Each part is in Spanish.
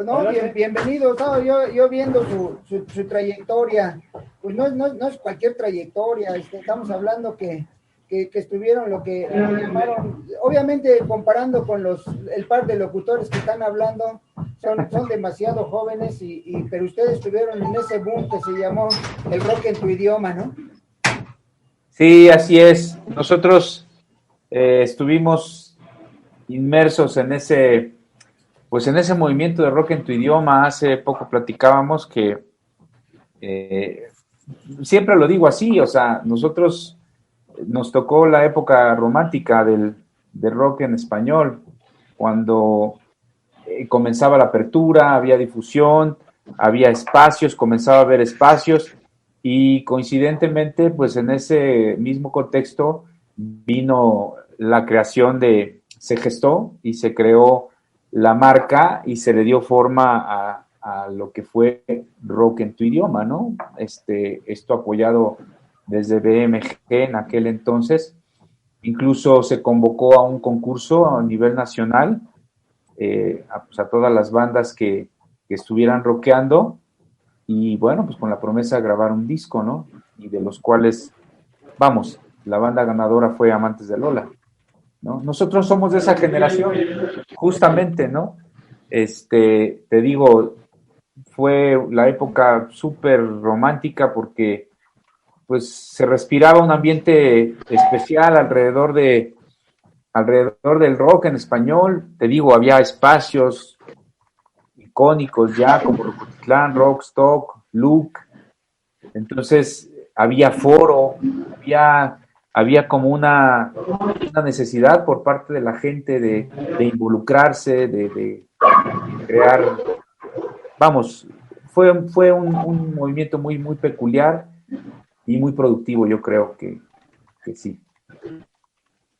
No, bienvenido. Estaba yo viendo su trayectoria. Pues no es cualquier trayectoria. Estamos hablando que estuvieron lo que llamaron, obviamente comparando con el par de locutores que están hablando, son demasiado jóvenes, pero ustedes estuvieron en ese boom que se llamó el rock en tu idioma, ¿no? Sí, así es. Nosotros estuvimos inmersos en ese movimiento de rock en tu idioma. Hace poco platicábamos que siempre lo digo así, o sea, nosotros nos tocó la época romántica del rock en español, cuando comenzaba la apertura, había difusión, había espacios, comenzaba a haber espacios, y coincidentemente, pues en ese mismo contexto vino la creación se gestó y se creó la marca y se le dio forma a lo que fue rock en tu idioma, ¿no? Esto apoyado desde BMG en aquel entonces. Incluso se convocó a un concurso a nivel nacional, a todas las bandas que estuvieran rockeando, y bueno, pues con la promesa de grabar un disco, ¿no? Y de los cuales, vamos, la banda ganadora fue Amantes de Lola, ¿no? Nosotros somos de esa generación, justamente, ¿no? Te digo, fue la época súper romántica porque pues se respiraba un ambiente especial alrededor del rock en español. Te digo, había espacios icónicos ya como Rocotitlán, Rockstock, Luke. Entonces había foro, había como una necesidad por parte de la gente de involucrarse, de crear, vamos, fue un movimiento muy, muy peculiar y muy productivo, yo creo que sí.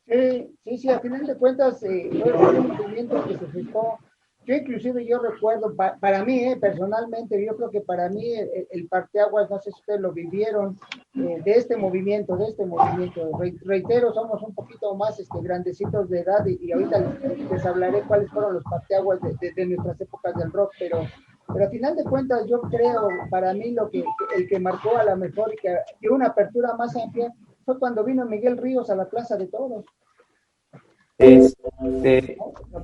Sí, a final de cuentas fue un movimiento que se gestó. Yo recuerdo, para mí, personalmente, yo creo que para mí el parteaguas, no sé si ustedes lo vivieron, de este movimiento. Reitero, somos un poquito más grandecitos de edad y ahorita les hablaré cuáles fueron los parteaguas de nuestras épocas del rock, pero a final de cuentas yo creo, para mí, el que marcó a la mejor y que dio una apertura más amplia fue cuando vino Miguel Ríos a la Plaza de Toros.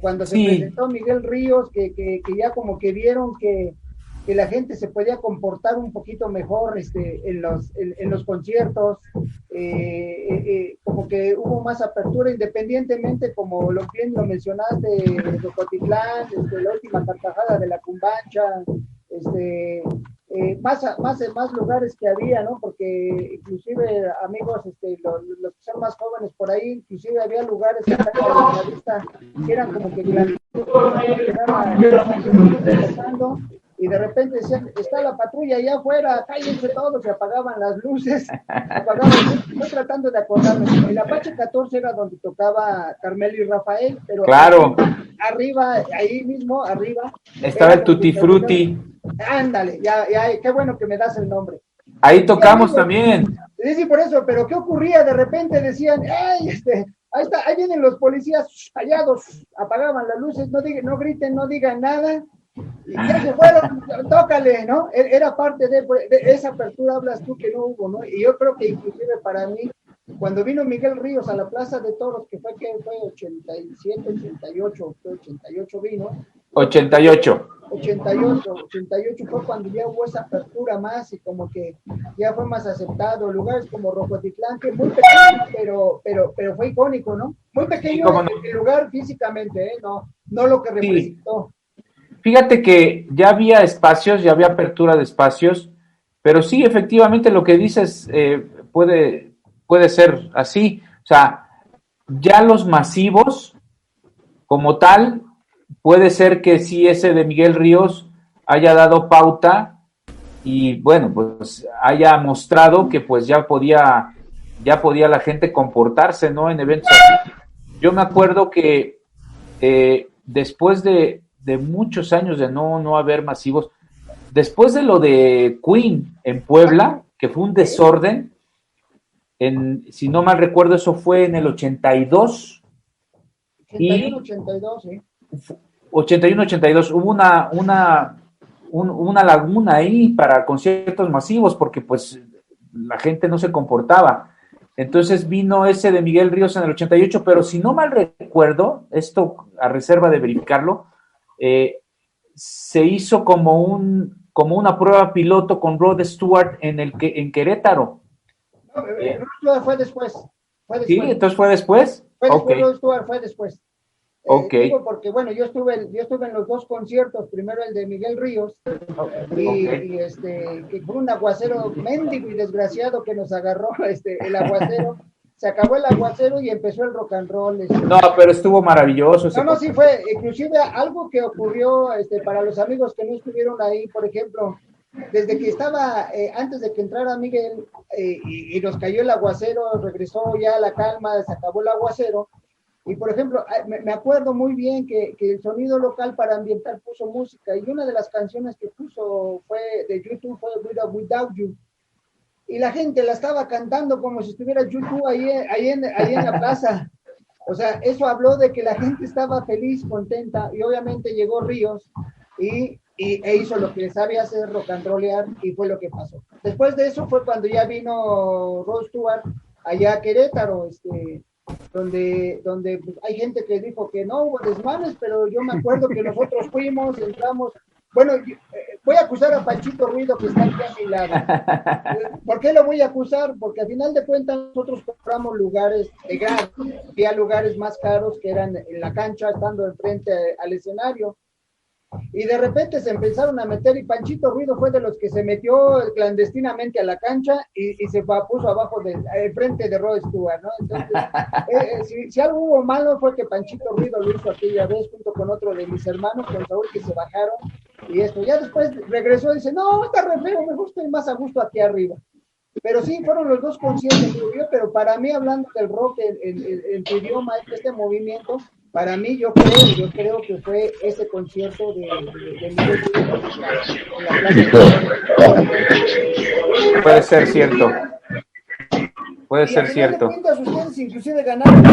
Cuando se presentó Miguel Ríos, que ya como que vieron que la gente se podía comportar un poquito mejor en los conciertos, como que hubo más apertura, independientemente, como bien lo mencionaste, de Rocotitlán, la última carcajada de la Cumbancha, más lugares que había, ¿no? Porque inclusive, amigos, los que son más jóvenes por ahí, inclusive había lugares que eran como que y de repente decían, está la patrulla allá afuera, cállense todos, y apagaban las luces, estoy tratando de acordarme. El Apache 14 era donde tocaba Carmelo y Rafael, pero claro, arriba, ahí mismo, arriba, estaba el Tutti Frutti. Ándale, ya, qué bueno que me das el nombre. Ahí tocamos también. Sí, por eso, pero ¿qué ocurría? De repente decían, ¡ay, ahí está, ahí vienen los policías callados, apagaban las luces, no griten, no digan nada, y ya se fueron, tócale, ¿no? Era parte de esa apertura, hablas tú que no hubo, ¿no? Y yo creo que inclusive para mí, cuando vino Miguel Ríos a la Plaza de Toros, que fue 87, 88 vino. 88 fue cuando ya hubo esa apertura más y como que ya fue más aceptado. Lugares como Rocotitlán, que muy pequeño, pero fue icónico, ¿no? Muy pequeño el lugar físicamente, no lo que representó. Fíjate que ya había espacios, ya había apertura de espacios, pero sí, efectivamente lo que dices puede ser así. O sea, ya los masivos, como tal, puede ser que sí ese de Miguel Ríos haya dado pauta y bueno, pues haya mostrado que pues ya podía la gente comportarse, ¿no? En eventos así. Yo me acuerdo que después de muchos años de no haber masivos, después de lo de Queen en Puebla, que fue un desorden, si no mal recuerdo, eso fue en el 82. 81, 82, sí. 81-82, hubo una laguna ahí para conciertos masivos porque pues la gente no se comportaba. Entonces vino ese de Miguel Ríos en el 88, pero si no mal recuerdo, esto a reserva de verificarlo, se hizo como una prueba piloto con Rod Stewart en Querétaro. No, Rod Stewart fue después. Sí, entonces fue después. Rod Stewart fue después. Okay. Digo porque, bueno, yo estuve en los dos conciertos, primero el de Miguel Ríos, y que fue un aguacero mendigo y desgraciado que nos agarró el aguacero. Se acabó el aguacero y empezó el rock and roll. No, pero estuvo maravilloso. Sí fue, inclusive algo que ocurrió para los amigos que no estuvieron ahí, por ejemplo, desde que estaba, antes de que entrara Miguel y nos cayó el aguacero, regresó ya la calma, se acabó el aguacero. Y por ejemplo, me acuerdo muy bien que el sonido local para ambientar puso música, y una de las canciones que puso fue de YouTube, fue Without You. Y la gente la estaba cantando como si estuviera YouTube ahí en la plaza. O sea, eso habló de que la gente estaba feliz, contenta, y obviamente llegó Ríos e hizo lo que sabe hacer, rock and rollear, y fue lo que pasó. Después de eso fue cuando ya vino Rod Stewart allá a Querétaro, donde pues, hay gente que dijo que no hubo desmanes, pero yo me acuerdo que nosotros fuimos, entramos. Bueno, voy a acusar a Panchito Ruido, que está aquí a mi lado. ¿Por qué lo voy a acusar? Porque al final de cuentas nosotros compramos lugares de gas, había lugares más caros que eran en la cancha, estando enfrente al escenario. Y de repente se empezaron a meter, y Panchito Ruido fue de los que se metió clandestinamente a la cancha y se puso abajo frente de Rod Stewart, ¿no? Entonces, si algo hubo malo fue que Panchito Ruido lo hizo aquella vez junto con otro de mis hermanos, con Saúl, que se bajaron, y ya después regresó y dice, no, está re feo, me gusta más a gusto aquí arriba. Pero sí, fueron los dos conciertos, pero para mí, hablando del rock en tu idioma, este movimiento, para mí, yo creo que fue ese concierto de Miguel Ríos en la plaza. Puede ser cierto. Puede ser cierto. Ustedes inclusive ganaron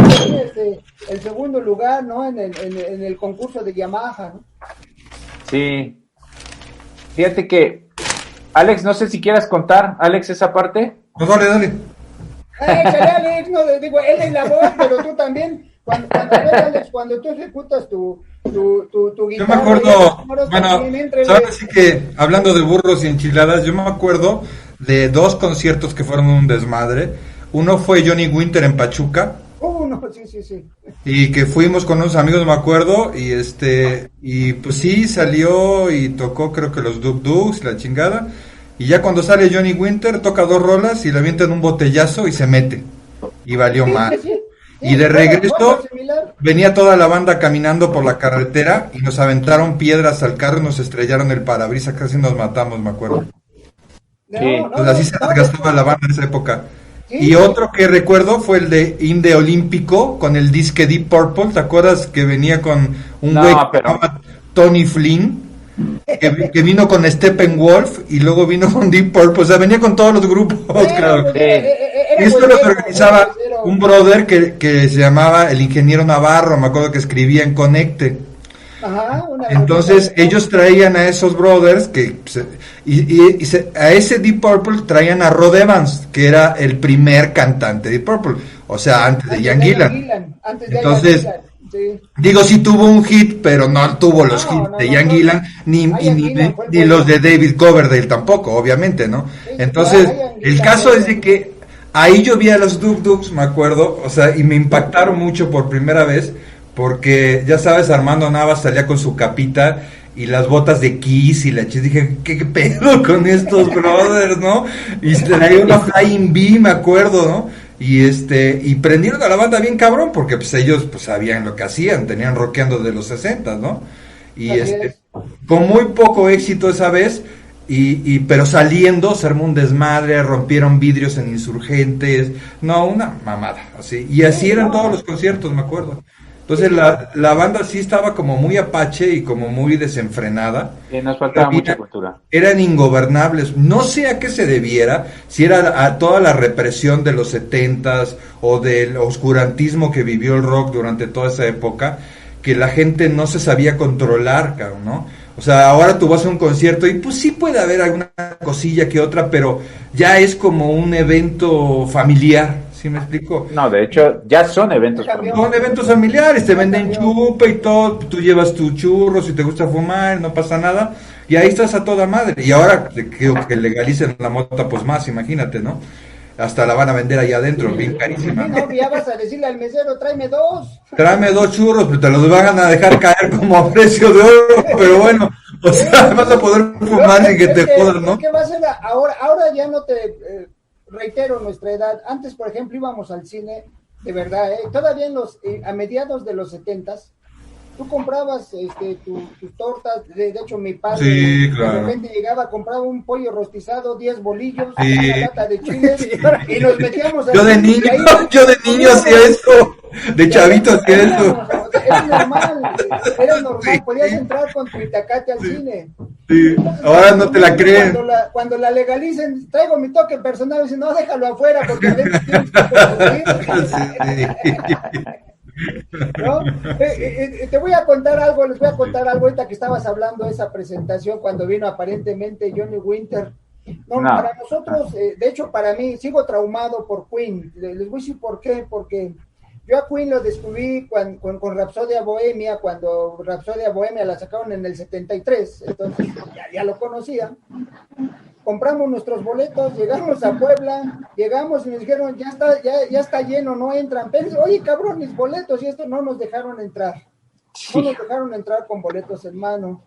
el segundo lugar, ¿no? En el concurso de Yamaha, ¿no? Sí. Fíjate que, Alex, no sé si quieras contar, Alex, esa parte. No, dale. Échale, Alex, no, digo, él es la voz, pero tú también. Cuando tú ejecutas tu guitarra. Yo me acuerdo, bueno, sabes sí que hablando de burros y enchiladas, yo me acuerdo de dos conciertos que fueron un desmadre. Uno fue Johnny Winter en Pachuca. No, sí. Y que fuimos con unos amigos, me acuerdo, y pues sí, salió y tocó creo que los Duk Duks, la chingada. Y ya cuando sale Johnny Winter, toca dos rolas y le avientan un botellazo y se mete. Y valió mal. Sí. Y de regreso venía toda la banda caminando por la carretera y nos aventaron piedras al carro y nos estrellaron el parabrisas, casi nos matamos, me acuerdo. Pues así se desgastaba la banda en esa época. Y otro que recuerdo fue el de Inde Olímpico con el disque Deep Purple, ¿te acuerdas? Que venía con un güey que se llamaba Tony Flynn, que vino con Steppenwolf y luego vino con Deep Purple, o sea, venía con todos los grupos, claro. Y esto lo organizaba un brother que se llamaba el Ingeniero Navarro, me acuerdo que escribía en Conecte. Ajá, entonces ellos traían a esos brothers a ese Deep Purple traían a Rod Evans, que era el primer cantante de Deep Purple, o sea, antes de Ian Gillan. Entonces, sí. Digo, sí tuvo un hit, pero no tuvo los hits de Ian Gillan, ni los de David Coverdale tampoco, obviamente, ¿no? Entonces, el caso es de que ahí yo vi a los Duk Duks, me acuerdo, o sea, y me impactaron mucho por primera vez, porque ya sabes, Armando Navas salía con su capita y las botas de Kiss y la dije, ¿qué pedo con estos brothers, no? Y traía una Flying B, me acuerdo, ¿no? Y prendieron a la banda bien cabrón, porque pues ellos pues sabían lo que hacían, tenían rockeando de los 60, ¿no? Y con muy poco éxito esa vez, pero saliendo se armó un desmadre, rompieron vidrios en Insurgentes, no, una mamada, así, y así eran todos los conciertos, me acuerdo. Entonces la banda sí estaba como muy apache y como muy desenfrenada. Nos faltaba mucha cultura. Eran ingobernables. No sé a qué se debiera, si era a toda la represión de los 70s o del oscurantismo que vivió el rock durante toda esa época, que la gente no se sabía controlar, cabrón, ¿no? O sea, ahora tú vas a un concierto y pues sí puede haber alguna cosilla que otra, pero ya es como un evento familiar, ¿sí me explico? No, de hecho, ya son eventos familiares. Son eventos familiares, te venden chupa y todo, tú llevas tu churro, si te gusta fumar, no pasa nada, y ahí estás a toda madre. Y ahora que legalicen la mota, pues más, imagínate, ¿no? Hasta la van a vender ahí adentro, bien carísima. No, ya vas a decirle al mesero, tráeme 2. Tráeme 2 churros, pero te los van a dejar caer como a precio de oro, pero bueno, o sea, vas a poder fumar sin que te jodas, ¿no? ¿Qué va a ser ahora ya no te reitero nuestra edad? Antes, por ejemplo, íbamos al cine, de verdad, todavía a mediados de los 70s, tú comprabas tus tortas, de hecho mi padre sí, claro. De repente llegaba, compraba un pollo rostizado, 10 bolillos, una lata de chiles y nos metíamos a yo de niño hacía eso, de chavito hacía eso. Era normal, sí, podías entrar con tu itacate al cine. Sí, ahora no te la creen. Cuando la legalicen, traigo mi toque personal, y dicen, no, déjalo afuera, porque a veces tienes que ¿no? Te voy a contar algo, les voy a contar algo ahorita que estabas hablando de esa presentación cuando vino aparentemente Johnny Winter. No. Para nosotros, de hecho para mí, sigo traumado por Queen. Les voy a decir por qué, porque yo a Queen lo descubrí con Rapsodia Bohemia, cuando Rapsodia Bohemia la sacaron en el 73, entonces ya lo conocía. Compramos nuestros boletos, llegamos a Puebla, llegamos y nos dijeron, ya está lleno, no entran. Pero, oye, cabrón, mis boletos, y esto no nos dejaron entrar. No nos dejaron entrar con boletos en mano.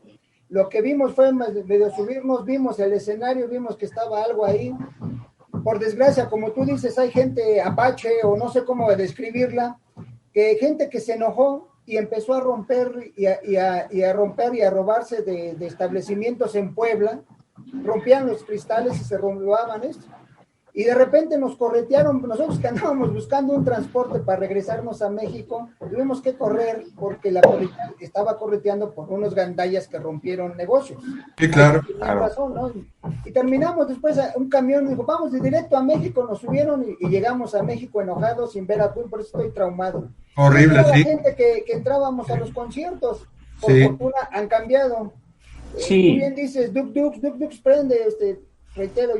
Lo que vimos fue medio subirnos, vimos el escenario, vimos que estaba algo ahí. Por desgracia, como tú dices, hay gente apache, o no sé cómo describirla, gente que se enojó y empezó a romper y a robarse de establecimientos en Puebla. Rompían los cristales y se robaban esto. Y de repente nos corretearon, nosotros que andábamos buscando un transporte para regresarnos a México, tuvimos que correr porque la policía estaba correteando por unos gandallas que rompieron negocios. Sí, claro. Razón, ¿no? Y terminamos después, un camión dijo, vamos de directo a México, nos subieron y llegamos a México enojados sin ver a Queen, por eso estoy traumado. Horrible, sí. La gente que entrábamos a los conciertos, por fortuna, han cambiado. Sí. Tú bien dices, Duk Duk prende, reitero,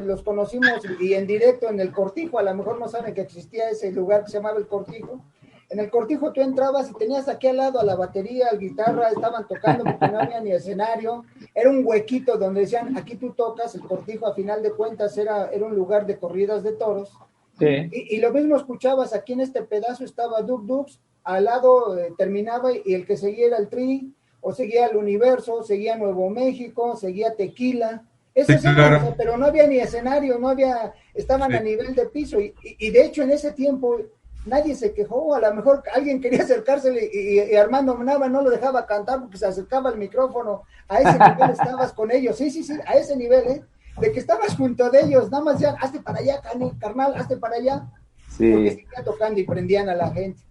los conocimos y en directo en el Cortijo, a lo mejor no saben que existía ese lugar que se llamaba el Cortijo. En el Cortijo tú entrabas y tenías aquí al lado a la batería, a la guitarra, estaban tocando porque no había ni escenario, era un huequito donde decían, aquí tú tocas. El Cortijo a final de cuentas era un lugar de corridas de toros. Sí. Y lo mismo escuchabas, aquí en este pedazo estaba Duk Duk, al lado terminaba y el que seguía era el Tri, o seguía el Universo, seguía Nuevo México, seguía Tequila, eso sí, claro. Pero no había ni escenario, estaban a nivel de piso, y de hecho en ese tiempo nadie se quejó, a lo mejor alguien quería acercársele y Armando Nava no lo dejaba cantar porque se acercaba al micrófono, a ese nivel estabas con ellos, sí, a ese nivel, de que estabas junto de ellos, nada más ya, hazte para allá, carnal, hazte para allá, porque seguían tocando y prendían a la gente.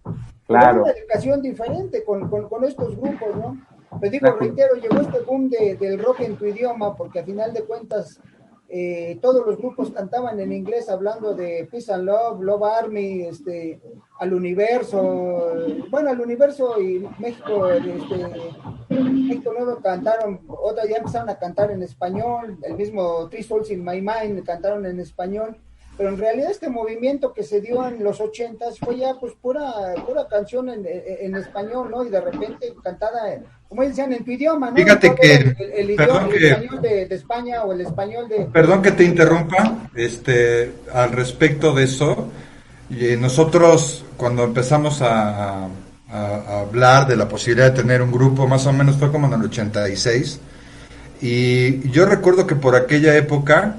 Claro. Una educación diferente con estos grupos, ¿no? Pero digo, reitero, llegó este boom del rock en tu idioma, porque a final de cuentas todos los grupos cantaban en inglés hablando de Peace and Love, Love Army, al Universo, al Universo y México, México Nuevo cantaron, otras ya empezaron a cantar en español, el mismo Three Souls in My Mind cantaron en español. Pero en realidad este movimiento que se dio en los 80s fue ya pues pura canción en español, ¿no? Y de repente cantada, como decían, en tu idioma, ¿no? Fíjate que el español de España o el español de... Perdón que te interrumpa, al respecto de eso, nosotros cuando empezamos a hablar de la posibilidad de tener un grupo, más o menos fue como en el 86, y yo recuerdo que por aquella época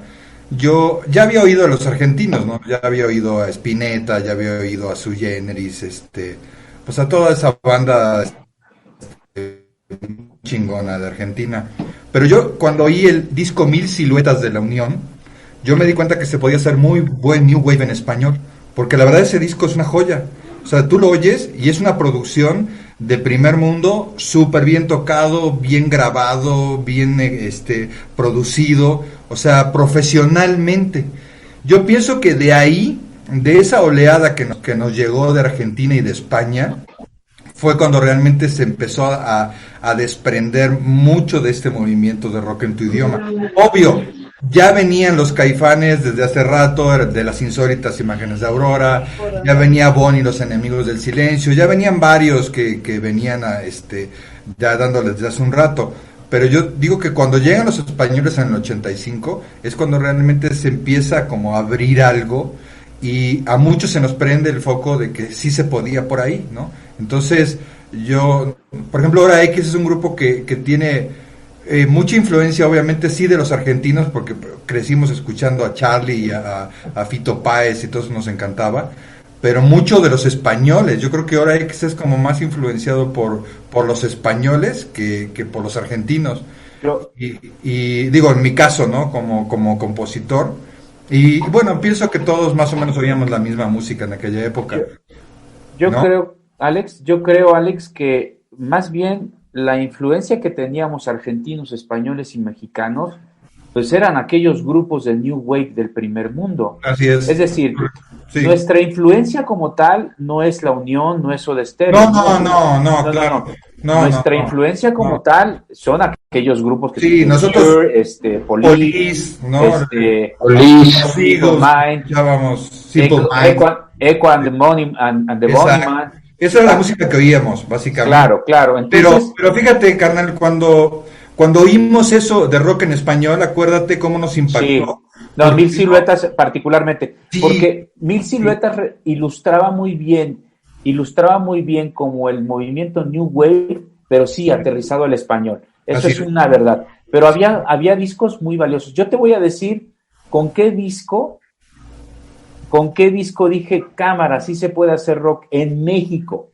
yo ya había oído a los argentinos, ¿no? Ya había oído a Spinetta, ya había oído a Sui Generis, pues a toda esa banda chingona de Argentina. Pero yo cuando oí el disco 1000 Siluetas de la Unión, yo me di cuenta que se podía hacer muy buen New Wave en español, porque la verdad ese disco es una joya. O sea, tú lo oyes y es una producción de primer mundo, súper bien tocado, bien grabado, bien producido, o sea, profesionalmente. Yo pienso que de ahí, de esa oleada que nos llegó de Argentina y de España, fue cuando realmente se empezó a desprender mucho de este movimiento de rock en tu idioma. Obvio, ya venían los Caifanes desde hace rato, de las insólitas imágenes de Aurora, ya venía Bon y los enemigos del silencio, ya venían varios que venían ya dándoles desde hace un rato. Pero yo digo que cuando llegan los españoles en el 85 es cuando realmente se empieza como a abrir algo y a muchos se nos prende el foco de que sí se podía por ahí, ¿no? Entonces yo, por ejemplo, Hora X es un grupo que tiene mucha influencia, obviamente sí, de los argentinos, porque crecimos escuchando a Charlie y a Fito Páez y todo eso nos encantaba, pero mucho de los españoles. Yo creo que Hora X es como más influenciado por los españoles que por los argentinos. Y digo, en mi caso, ¿no? Como compositor. Y bueno, pienso que todos más o menos oíamos la misma música en aquella época. Yo ¿no? creo, Alex, que más bien la influencia que teníamos argentinos, españoles y mexicanos, pues eran aquellos grupos de New Wave del primer mundo. Así es. Es decir, sí. Nuestra influencia como tal no es La Unión, no es Soda Stereo. No, claro. Nuestra influencia como tal son aquellos grupos que sí, nosotros Police, Police, Simple Mind, Echo and the Bunny Man. Esa era la música que oíamos, básicamente. Claro. Entonces, pero fíjate, carnal, cuando oímos eso de rock en español, acuérdate cómo nos impactó. Sí. No, Mil Siluetas particularmente, sí. Porque Mil Siluetas ilustraba muy bien como el movimiento New Wave, pero sí aterrizado al español. Eso es una verdad. Pero había discos muy valiosos. Yo te voy a decir con qué disco dije, cámara, sí se puede hacer rock en México,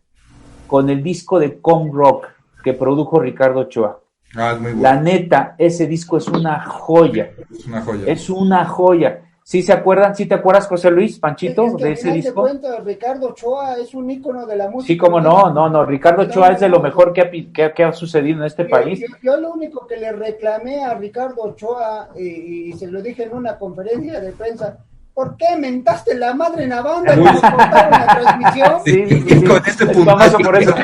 con el disco de Com Rock que produjo Ricardo Ochoa. Es muy bueno. La neta, ese disco es una joya. Es una joya. ¿Sí se acuerdan? ¿Sí te acuerdas, José Luis, Panchito, de ese disco? Ricardo Ochoa es un ícono de la música. Sí, como no. Ricardo Ochoa es de lo mejor que ha sucedido en este país. Yo lo único que le reclamé a Ricardo Ochoa, y se lo dije en una conferencia de prensa, ¿por qué mentaste la madre en la banda y nos cortaron la transmisión? Sí. Con este es famoso por eso.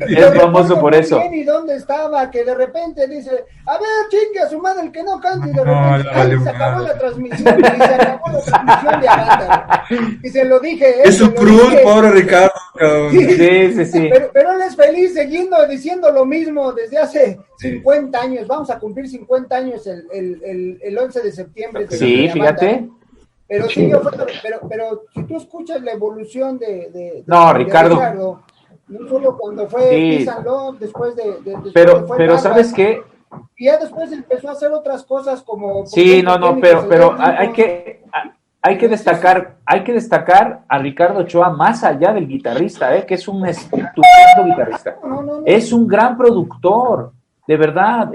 Es famoso por eso. ¿Y dónde estaba? Que de repente dice, a ver, chingue a su madre el que no cante, y de repente se acabó la transmisión, y se acabó la transmisión de Aranda. Y se lo dije. Es un cruz, pobre Ricardo. Sí. Pero él es feliz diciendo lo mismo desde hace 50 años. Vamos a cumplir 50 años el 11 de septiembre. Sí, fíjate. Pero pero si tú escuchas la evolución de Ricardo, no solo cuando fue Peace and Love, después de pero ¿sabes qué? Y ya después empezó a hacer otras cosas como... Sí, pero hay que destacar a Ricardo Ochoa más allá del guitarrista, que es un estupendo guitarrista. No. Es un gran productor, de verdad.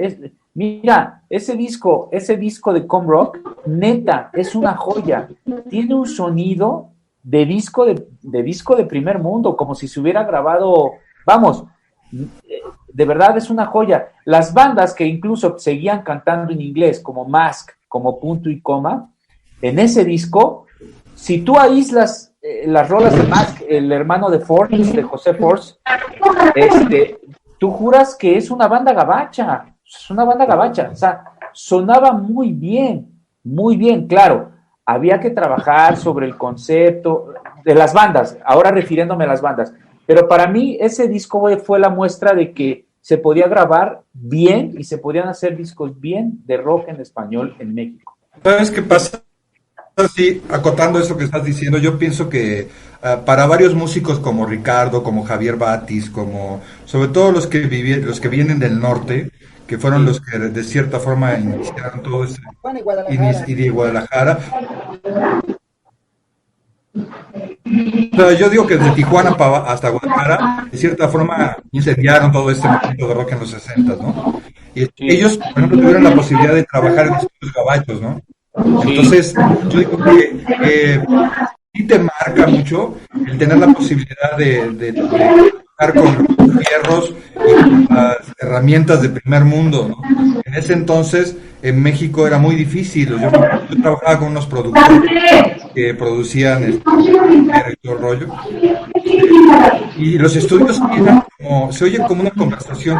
Mira, ese disco de Com Rock, neta, es una joya. Tiene un sonido de disco de primer mundo, como si se hubiera grabado, vamos, de verdad es una joya. Las bandas que incluso seguían cantando en inglés, como Mask, como Punto y Coma, en ese disco, si tú aíslas las rolas de Mask, el hermano de Force, de José Force, tú juras que es una banda gabacha. Es una banda gabacha, o sea, sonaba muy bien, claro, había que trabajar sobre el concepto de las bandas, ahora refiriéndome a las bandas, pero para mí ese disco fue la muestra de que se podía grabar bien y se podían hacer discos bien de rock en español en México. ¿Sabes qué pasa? Sí, acotando eso que estás diciendo, yo pienso que para varios músicos como Ricardo, como Javier Batis, como sobre todo los que vienen del norte, que fueron los que de cierta forma iniciaron todo este y de Guadalajara. O sea, yo digo que desde Tijuana hasta Guadalajara, de cierta forma incendiaron todo este movimiento de rock en los 60, ¿no? Y ellos, por ejemplo, tuvieron la posibilidad de trabajar en estudios gabachos, ¿no? Entonces, yo digo que sí te marca mucho el tener la posibilidad de trabajar con fierros y las herramientas de primer mundo, ¿no? En ese entonces, en México era muy difícil. Yo trabajaba con unos productores que producían todo el rollo. Y los estudios se oyen como una conversación.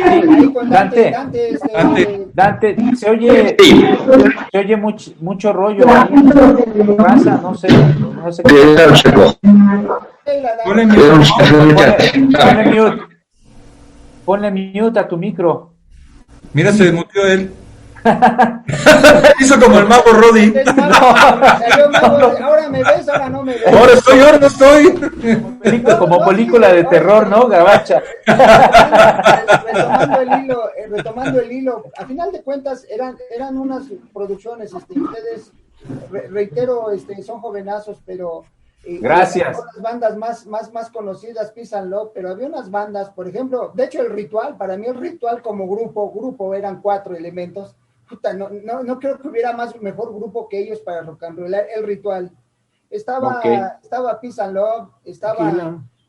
Ahí con Dante. Dante, se oye mucho rollo ahí. ¿Qué pasa? No sé qué. Ponle mute a tu micro. Mira, se desmuteó él. Hizo como el mago Roddy. Ahora me ves, ahora no me ves. Ahora no estoy. Como película de terror, ¿no? Gabacha. Retomando el hilo, a final de cuentas eran unas producciones, ustedes, reitero, son jovenazos, pero gracias. Las bandas más conocidas, Peace and Love, pero había unas bandas, por ejemplo, de hecho el Ritual, para mí el Ritual como grupo eran 4 elementos. Puta, no creo que hubiera mejor grupo que ellos para rock and roll. El Ritual. Estaba Peace and Love,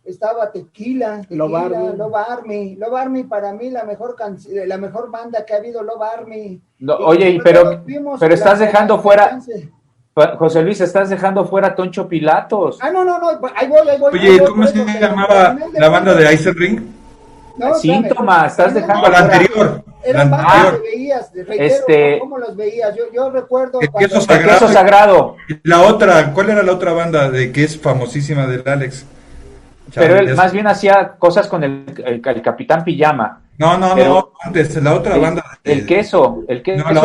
estaba Tequila, Love Army, para mí la mejor banda que ha habido, Love Army. No, oye, pero estás dejando fuera, José Luis, estás dejando fuera a Toncho Pilatos. No, ahí voy. Oye, ¿cómo se llamaba la banda de Ice Ring? No, Síntomas, estás dejando la anterior. Eran bandas que veías, reitero, ¿cómo los veías? Yo recuerdo el queso sagrado. La otra, ¿cuál era la otra banda de que es famosísima del Alex? Pero él más bien hacía cosas con el Capitán Pijama. No, antes, la otra banda. El queso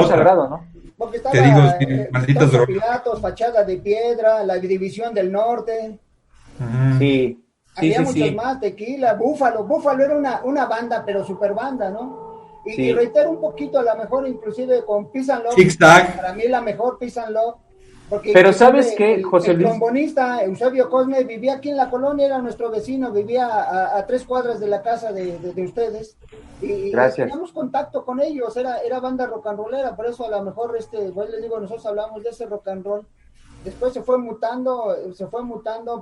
sagrado, ¿no? Porque estaba, te digo, malditas drogas. Piratos, Fachada de Piedra, la División del Norte. Sí. Había muchos más, Tequila, Búfalo era una banda, pero super banda, ¿no? Y reitero un poquito, a lo mejor inclusive con Peace and Love, Zig-Zag. para mí la mejor Peace and Love. Pero ¿sabes qué, José Luis? El trombonista Eusebio Cosme vivía aquí en la colonia, era nuestro vecino, vivía a 3 cuadras de la casa de ustedes. Y teníamos contacto con ellos, era banda rock and rollera, por eso a lo mejor pues les digo, nosotros hablamos de ese rock and roll. Después se fue mutando,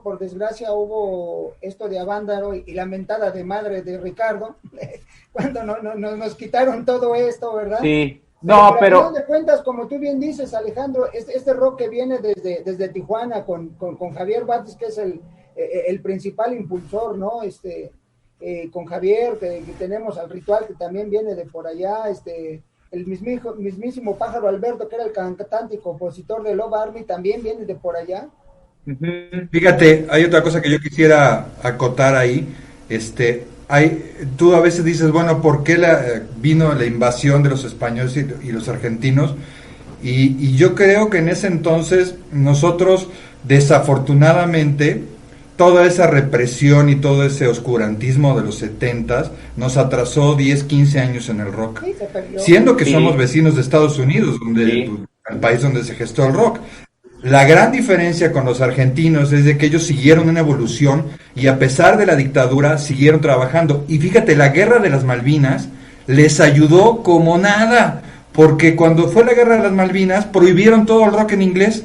por desgracia hubo esto de Avándaro y la mentada de madre de Ricardo, cuando nos quitaron todo esto, ¿verdad? Sí. No, pero al final de cuentas, como tú bien dices, Alejandro, este rock que viene desde Tijuana con Javier Batis, que es el principal impulsor, ¿no? Con Javier, que tenemos al Ritual, que también viene de por allá, el mismísimo Pájaro Alberto, que era el cantante y compositor de Love Army, también viene de por allá. Fíjate, hay otra cosa que yo quisiera acotar ahí, tú a veces dices, bueno, ¿por qué vino la invasión de los españoles y los argentinos? Y yo creo que en ese entonces nosotros, desafortunadamente, toda esa represión y todo ese oscurantismo de los 70s nos atrasó 10, 15 años en el rock. Sí, siendo que somos vecinos de Estados Unidos, el país donde se gestó el rock. La gran diferencia con los argentinos es de que ellos siguieron una evolución y a pesar de la dictadura siguieron trabajando. Y fíjate, la guerra de las Malvinas les ayudó como nada, porque cuando fue la guerra de las Malvinas prohibieron todo el rock en inglés.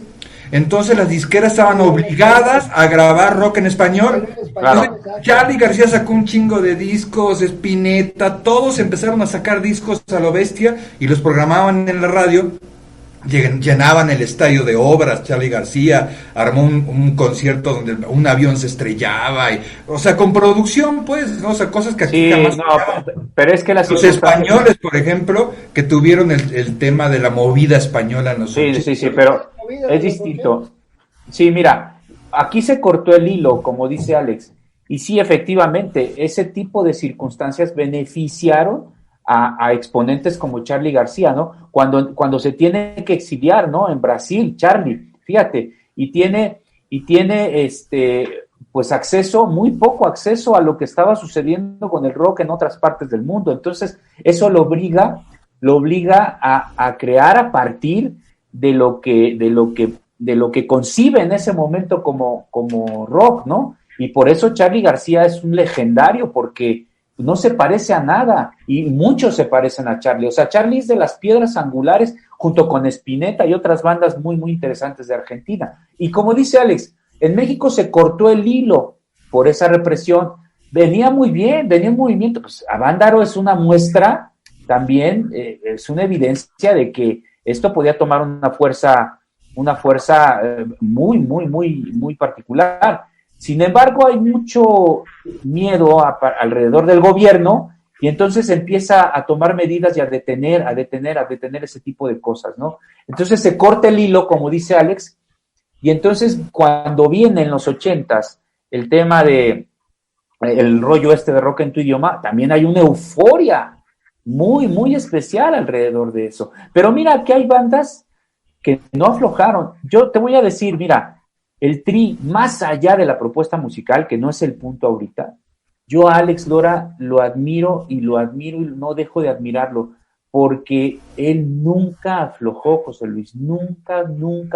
Entonces las disqueras estaban obligadas a grabar rock en español. Claro. Charly García sacó un chingo de discos, Spinetta, todos empezaron a sacar discos a lo bestia y los programaban en la radio. Llenaban el estadio de Obras. Charly García armó un concierto donde un avión se estrellaba, o sea, con producción, pues, ¿no? O sea, cosas que aquí jamás pero es que los españoles, por ejemplo, que tuvieron el tema de la movida española en los sí, pero es distinto. Sí, mira, aquí se cortó el hilo, como dice Alex, y sí, efectivamente, ese tipo de circunstancias beneficiaron a exponentes como Charly García, ¿no? Cuando se tiene que exiliar, ¿no? En Brasil, Charly, fíjate, y tiene pues muy poco acceso a lo que estaba sucediendo con el rock en otras partes del mundo. Entonces, eso lo obliga a crear a partir de lo que concibe en ese momento como rock, ¿no? Y por eso Charly García es un legendario, porque no se parece a nada, y muchos se parecen a Charly. O sea, Charly es de las piedras angulares, junto con Spinetta y otras bandas muy, muy interesantes de Argentina. Y como dice Alex, en México se cortó el hilo por esa represión. Venía muy bien, venía en movimiento. Pues Avándaro es una muestra, también es una evidencia de que esto podía tomar una fuerza muy, muy, muy, muy particular. Sin embargo, hay mucho miedo alrededor del gobierno y entonces empieza a tomar medidas y a detener ese tipo de cosas, ¿no? Entonces se corta el hilo, como dice Alex, y entonces cuando viene en los 80s el tema de el rollo este de rock en tu idioma, también hay una euforia muy, muy especial alrededor de eso. Pero mira que hay bandas que no aflojaron. Yo te voy a decir, mira, el Tri, más allá de la propuesta musical, que no es el punto ahorita, yo a Alex Lora lo admiro y no dejo de admirarlo, porque él nunca aflojó, José Luis, nunca,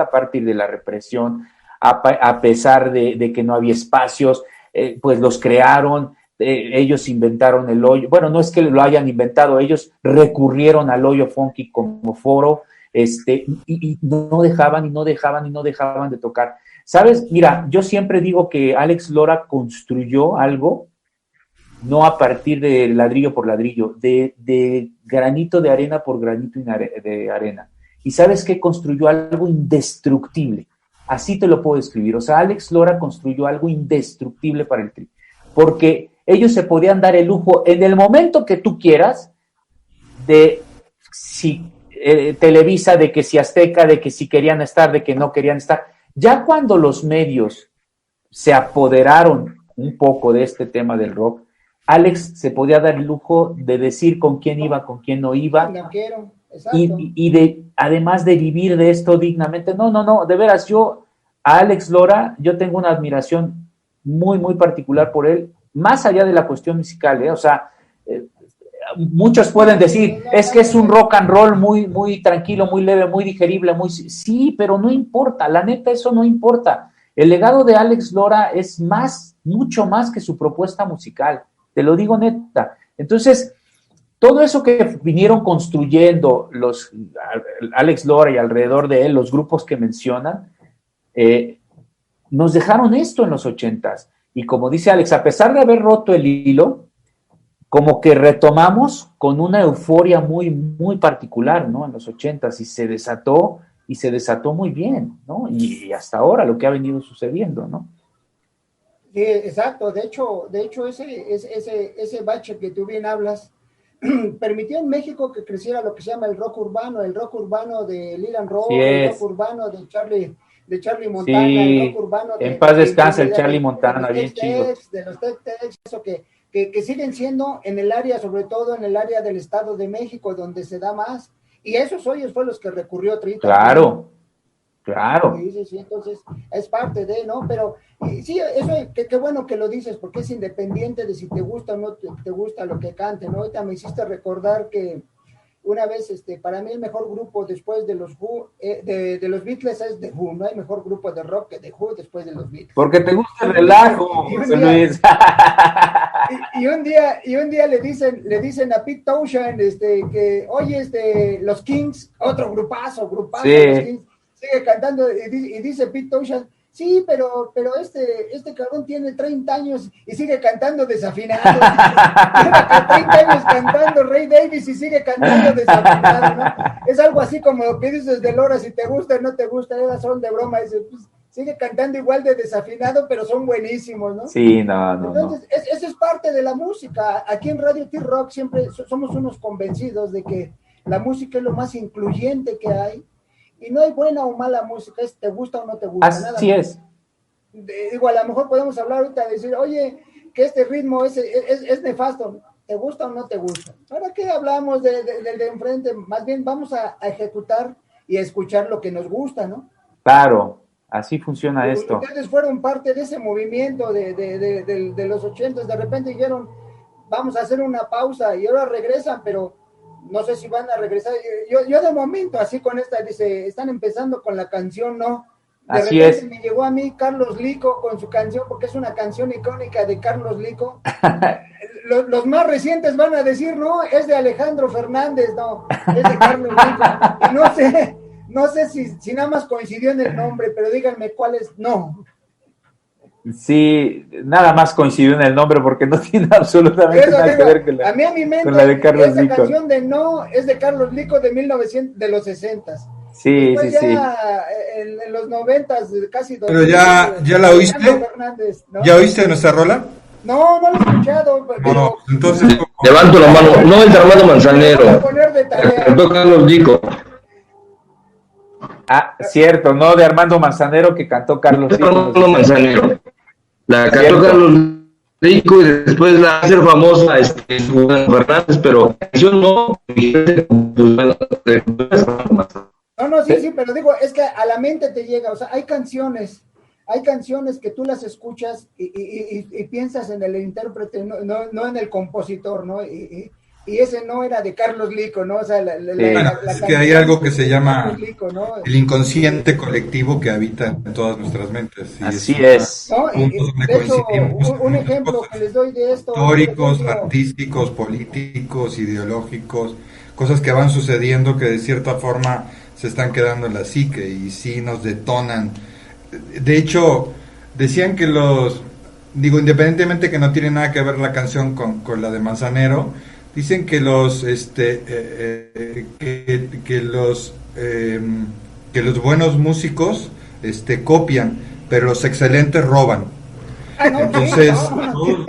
a partir de la represión, a pesar de que no había espacios, pues los crearon, ellos inventaron el hoyo, bueno, no es que lo hayan inventado, ellos recurrieron al hoyo funky como foro, y no dejaban de tocar. ¿Sabes? Mira, yo siempre digo que Alex Lora construyó algo, no a partir de ladrillo por ladrillo, de granito de arena por granito de arena. ¿Y sabes qué? Construyó algo indestructible. Así te lo puedo describir. O sea, Alex Lora construyó algo indestructible para el Tri. Porque ellos se podían dar el lujo en el momento que tú quieras de si Televisa, de que si Azteca, de que si querían estar, de que no querían estar. Ya cuando los medios se apoderaron un poco de este tema del rock, Alex se podía dar el lujo de decir con quién iba, con quién no iba, No quiero, exacto. Además de vivir de esto dignamente. No, de veras, yo a Alex Lora, yo tengo una admiración muy, muy particular por él, más allá de la cuestión musical, o sea, muchos pueden decir, es que es un rock and roll muy, muy tranquilo, muy leve, muy digerible, sí, pero no importa, la neta, eso no importa. El legado de Alex Lora es mucho más que su propuesta musical, te lo digo neta. Entonces, todo eso que vinieron construyendo los Alex Lora y alrededor de él, los grupos que mencionan, nos dejaron esto en los 80s. Y como dice Alex, a pesar de haber roto el hilo, como que retomamos con una euforia muy, muy particular, ¿no? En los 80s, y se desató muy bien, ¿no? Y hasta ahora lo que ha venido sucediendo, ¿no? Sí, exacto. De hecho ese bache que tú bien hablas, permitió en México que creciera lo que se llama el rock urbano de Lil and Roll, el rock urbano de Charlie Montana, sí, el rock urbano de... En paz descansa el Charlie Montana, bien chido. De los Tex-Tex, eso que siguen siendo en el área, sobre todo en el área del Estado de México, donde se da más, y esos hoyos fue los que recurrió Trita. Claro. Sí, entonces es parte de, ¿no? Pero sí, eso, qué bueno que lo dices, porque es independiente de si te gusta o no te gusta lo que cante, ¿no? Ahorita me hiciste recordar que una vez, para mí el mejor grupo después de los Who, de los Beatles es The Who. No hay mejor grupo de rock que The Who después de los Beatles. Porque te gusta el relajo, José Luis. Y un día le dicen a Pete Townshend, que, oye, los Kings, otro grupazo, sí. Los Kings, sigue cantando, y dice Pete Townshend, sí, pero este cabrón tiene 30 años y sigue cantando desafinado. Tiene 30 años cantando Ray Davis y sigue cantando desafinado, ¿no? Es algo así como lo que dices de Lora, si te gusta o no te gusta, son de broma, dice, pues, sigue cantando igual de desafinado, pero son buenísimos, ¿no? Sí, no. Entonces, eso es parte de la música. Aquí en Radio T-Rock siempre somos unos convencidos de que la música es lo más incluyente que hay. Y no hay buena o mala música, es te gusta o no te gusta. Así es. Digo, a lo mejor podemos hablar ahorita de decir, oye, que este ritmo es nefasto. ¿Te gusta o no te gusta? ¿Para qué hablamos del de enfrente? Más bien vamos a ejecutar y a escuchar lo que nos gusta, ¿no? Claro, así funciona esto. Ustedes fueron parte de ese movimiento de los 80s. De repente dijeron, vamos a hacer una pausa y ahora regresan, pero no sé si van a regresar. Yo de momento, así con esta, dice, están empezando con la canción, ¿no? De así repente es. Me llegó a mí Carlos Lico con su canción, porque es una canción icónica de Carlos Lico. Los más recientes van a decir, no, es de Alejandro Fernández, no, es de Carlos Lico. Y no sé si nada más coincidió en el nombre, pero díganme cuál es, no. Sí, nada más coincidió en el nombre porque no tiene absolutamente nada que ver con la, a mí, con la de Carlos Lico. Esa canción de No es de Carlos Lico de 1900, de los 60s. Sí, Después sí, sí. en los 90s, casi Pero ya la oíste. Fernández, ¿no? ¿Ya oíste nuestra rola? No, no lo he escuchado, pero No, entonces... Levanto la mano, no el de Armando voy a Manzanero, poner de el que tarea. cantó Carlos Dico. Ah, cierto, no de Armando Manzanero que cantó Carlos Dico. Armando Manzanero. La cantó Cierto. Carlos Dico y después la hace famosa Juan Fernández, pero yo no. No, sí, pero digo, es que a la mente te llega, o sea, hay canciones que tú las escuchas y piensas en el intérprete, no en el compositor, ¿no? Y ese no era de Carlos Lico, ¿no? O sea, es que hay algo que se llama Lico, ¿no? el inconsciente colectivo que habita en todas nuestras mentes. Y Así es. ¿No? puntos donde De hecho, coincidimos en un muchas ejemplo cosas. que les doy de esto, Históricos, por ejemplo, artísticos, políticos, ideológicos, cosas que van sucediendo que de cierta forma se están quedando en la psique y sí nos detonan. De hecho, decían que independientemente que no tiene nada que ver la canción con la de Manzanero, dicen que que los buenos músicos copian, pero los excelentes roban. no, Entonces, no,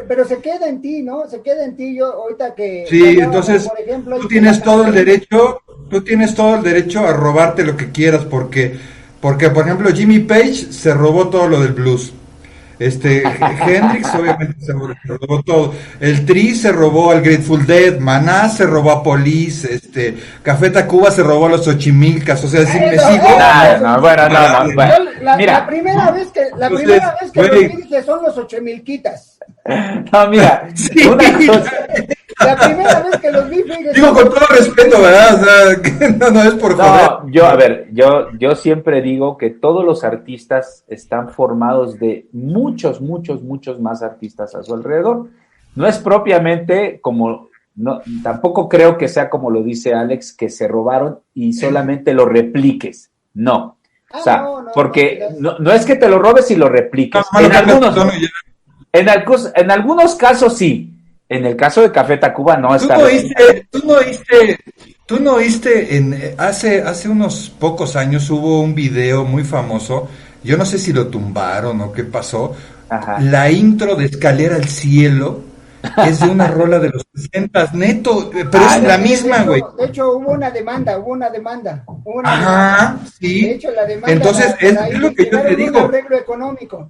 pero se queda en ti, ¿no? Se queda en ti. Yo ahorita que sí, entonces por ejemplo, tú tienes todo el derecho a robarte lo que quieras porque por ejemplo Jimmy Page se robó todo lo del blues. Hendrix obviamente se robó todo. El Tri se robó al Grateful Dead, Maná se robó a Police, Café Tacuba se robó a los Ochimilcas, o sea, si me sigo. Mira. La primera vez que los dije son los Ochimilquitas. No, mira, Sí. una cosa, La primera vez que los vi, Digo con todo respeto, ¿verdad? O sea, que no es por joder. yo siempre digo que todos los artistas están formados de muchos más artistas a su alrededor. No es propiamente como, no, tampoco creo que sea como lo dice Alex, que se robaron y solamente lo repliques. No. O sea, porque no es que te lo robes y lo repliques. En algunos casos sí. En el caso de Café Tacuba no está. ¿Tú no oíste hace unos pocos años hubo un video muy famoso? Yo no sé si lo tumbaron o qué pasó. Ajá. La intro de Escalera al Cielo es de una rola de los 60 neto, pero es la misma, güey. De hecho, hubo una demanda. Ajá, sí. De hecho, la demanda. Entonces, es lo que yo te digo. Un arreglo económico.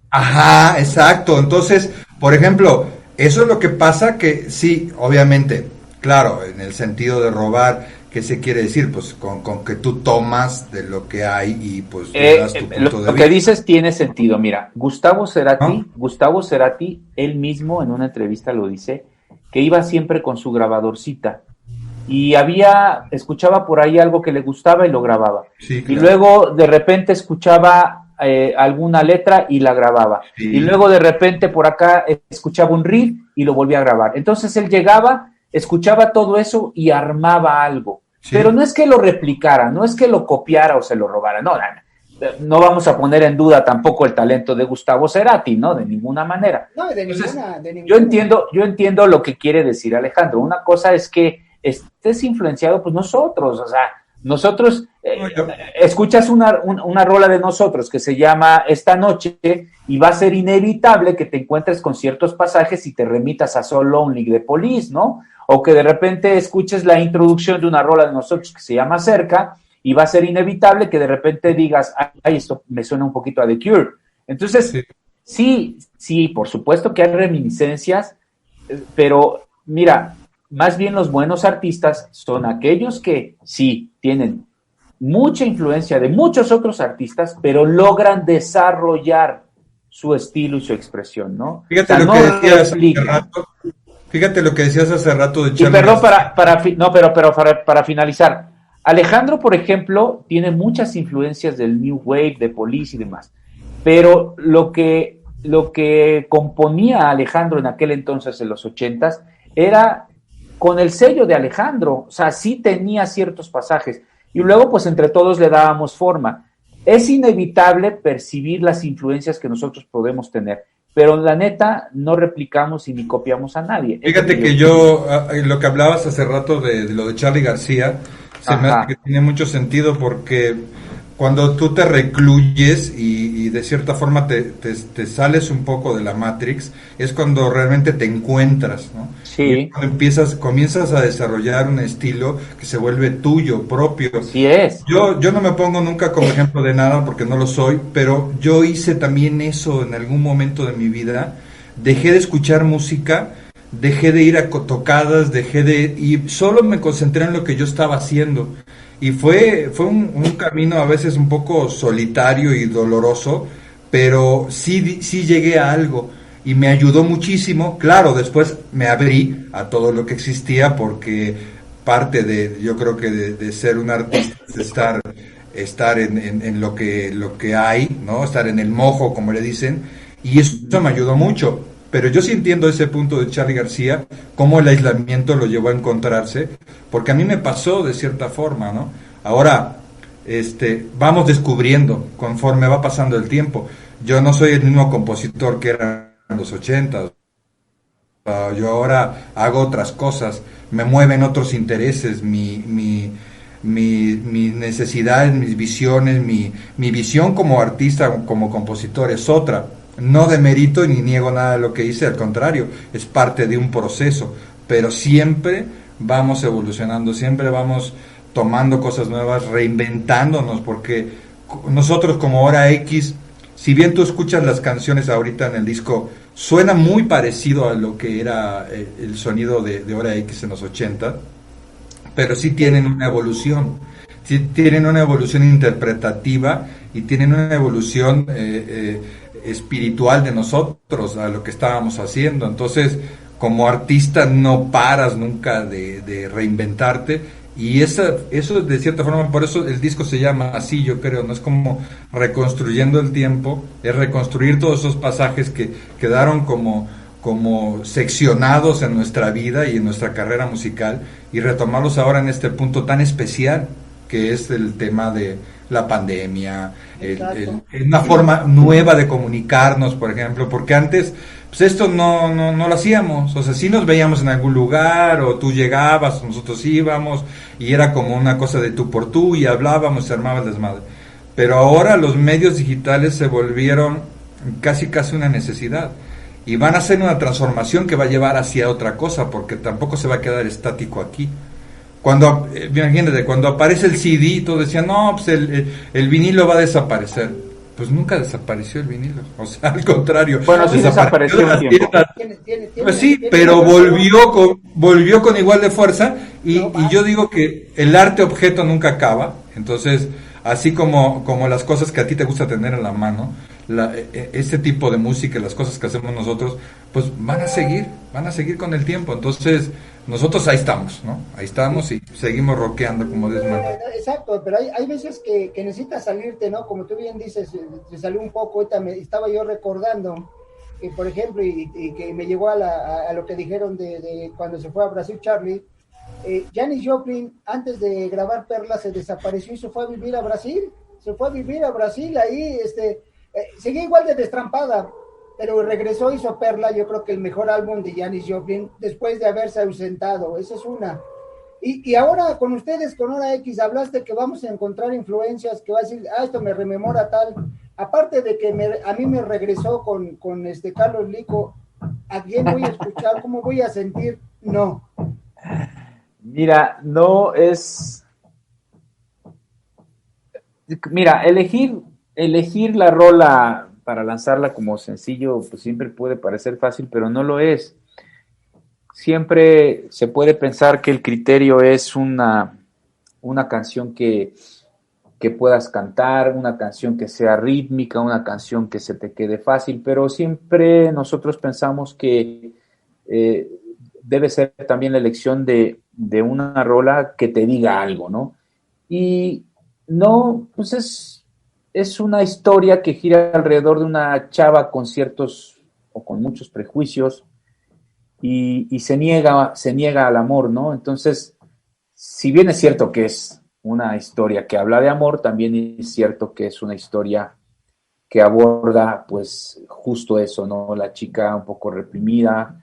Ajá, exacto. Entonces, por ejemplo, eso es lo que pasa que sí, obviamente, claro, en el sentido de robar, ¿qué se quiere decir? Pues con que tú tomas de lo que hay y pues le das tu punto de vista. Lo que dices tiene sentido. Mira, Gustavo Cerati, él mismo en una entrevista lo dice, que iba siempre con su grabadorcita y escuchaba por ahí algo que le gustaba y lo grababa. Sí, claro. Y luego de repente escuchaba alguna letra y la grababa. Sí. Y luego de repente por acá escuchaba un riff y lo volvía a grabar. Entonces él llegaba, escuchaba todo eso y armaba algo. Sí. Pero no es que lo replicara, no es que lo copiara o se lo robara. No vamos a poner en duda tampoco el talento de Gustavo Cerati, ¿no? De ninguna manera. No, de ninguna. Yo entiendo lo que quiere decir Alejandro. Una cosa es que estés influenciado por nosotros, o sea, nosotros, escuchas una rola de nosotros que se llama Esta Noche y va a ser inevitable que te encuentres con ciertos pasajes y te remitas a So Lonely de Police, ¿no? O que de repente escuches la introducción de una rola de nosotros que se llama Cerca y va a ser inevitable que de repente digas, ay, esto me suena un poquito a The Cure. Entonces, sí, por supuesto que hay reminiscencias, pero mira, más bien los buenos artistas son aquellos que sí tienen mucha influencia de muchos otros artistas, pero logran desarrollar su estilo y su expresión, ¿no? Fíjate lo que decías hace rato. Fíjate lo que decías hace rato de Charlie. Y perdón, para finalizar, Alejandro, por ejemplo, tiene muchas influencias del New Wave, de Police y demás, pero lo que componía Alejandro en aquel entonces, en los 80s, era con el sello de Alejandro, o sea, sí tenía ciertos pasajes, y luego pues entre todos le dábamos forma. Es inevitable percibir las influencias que nosotros podemos tener, pero la neta no replicamos y ni copiamos a nadie. Fíjate que yo, lo que hablabas hace rato de lo de Charly García, Se me hace Ajá. que tiene mucho sentido porque cuando tú te recluyes y de cierta forma te sales un poco de la Matrix, es cuando realmente te encuentras, ¿no? Y es Sí, cuando comienzas a desarrollar un estilo que se vuelve tuyo, propio. así es. Yo no me pongo nunca como ejemplo de nada porque no lo soy, pero yo hice también eso en algún momento de mi vida. Dejé de escuchar música, dejé de ir a tocadas, y solo me concentré en lo que yo estaba haciendo. Y fue un camino a veces un poco solitario y doloroso, pero sí llegué a algo y me ayudó muchísimo. Claro, después me abrí a todo lo que existía porque parte de, yo creo que de ser un artista es estar en lo que hay, ¿no? Estar en el mojo, como le dicen, y eso Ujú. me ayudó mucho. Pero yo sí entiendo ese punto de Charly García, cómo el aislamiento lo llevó a encontrarse, porque a mí me pasó de cierta forma, ¿no? Ahora, vamos descubriendo conforme va pasando el tiempo. Yo no soy el mismo compositor que era en los 80. Yo ahora hago otras cosas, me mueven otros intereses, mis necesidades, mis visiones, mi visión como artista, como compositor es otra. No demerito ni niego nada de lo que hice, al contrario, es parte de un proceso, pero siempre vamos evolucionando, siempre vamos tomando cosas nuevas, reinventándonos, porque nosotros como Hora X, si bien tú escuchas las canciones ahorita en el disco, suena muy parecido a lo que era el sonido de Hora X en los 80, pero sí tienen una evolución, sí tienen una evolución interpretativa y tienen una evolución espiritual de nosotros, a lo que estábamos haciendo. Entonces, como artista no paras nunca de reinventarte y eso de cierta forma, por eso el disco se llama así, yo creo, no es como reconstruyendo el tiempo, es reconstruir todos esos pasajes que quedaron como seccionados en nuestra vida y en nuestra carrera musical y retomarlos ahora en este punto tan especial que es el tema de la pandemia, Exacto. una forma nueva de comunicarnos, por ejemplo, porque antes pues esto no lo hacíamos, o sea, sí nos veíamos en algún lugar o tú llegabas, nosotros íbamos y era como una cosa de tú por tú y hablábamos, se armaba el desmadre. Pero ahora los medios digitales se volvieron casi una necesidad y van a hacer una transformación que va a llevar hacia otra cosa porque tampoco se va a quedar estático aquí. Cuando, imagínate, cuando aparece el CD, todos decían, no, pues el vinilo va a desaparecer. Pues nunca desapareció el vinilo. O sea, al contrario, Bueno, sí desapareció de desapareció un las tiempo. tiendas. Pues sí, Tiene una pero razón. volvió con igual de fuerza No y yo más. digo que el arte objeto nunca acaba. Entonces, así como las cosas que a ti te gusta tener en la mano, este tipo de música, las cosas que hacemos nosotros, pues van a seguir con el tiempo. Entonces, nosotros ahí estamos, ¿no? Ahí estamos y seguimos rockeando como Desmond. Exacto, pero hay veces que necesitas salirte, ¿no? Como tú bien dices, se salió un poco, ahorita estaba yo recordando que, por ejemplo, y que me llegó a lo que dijeron de cuando se fue a Brasil Charlie, Janis Joplin, antes de grabar Perla, se desapareció y se fue a vivir a Brasil. Se fue a vivir a Brasil, ahí seguía igual de destrampada, pero regresó, hizo Perla, yo creo que el mejor álbum de Janis Joplin, después de haberse ausentado. Esa es una. Y ahora con ustedes, con Hora X, hablaste que vamos a encontrar influencias, que va a decir, esto me rememora tal. Aparte de que a mí me regresó con Carlos Lico, ¿a quién voy a escuchar? ¿Cómo voy a sentir? No. Mira, no es. Mira, elegir la rola para lanzarla como sencillo, pues siempre puede parecer fácil, pero no lo es. Siempre se puede pensar que el criterio es una canción que puedas cantar, una canción que sea rítmica, una canción que se te quede fácil, pero siempre nosotros pensamos que eh, debe ser también la elección de una rola que te diga algo, ¿no? Y no, pues es una historia que gira alrededor de una chava con ciertos o con muchos prejuicios y se niega al amor, ¿no? Entonces, si bien es cierto que es una historia que habla de amor, también es cierto que es una historia que aborda, pues, justo eso, ¿no? La chica un poco reprimida,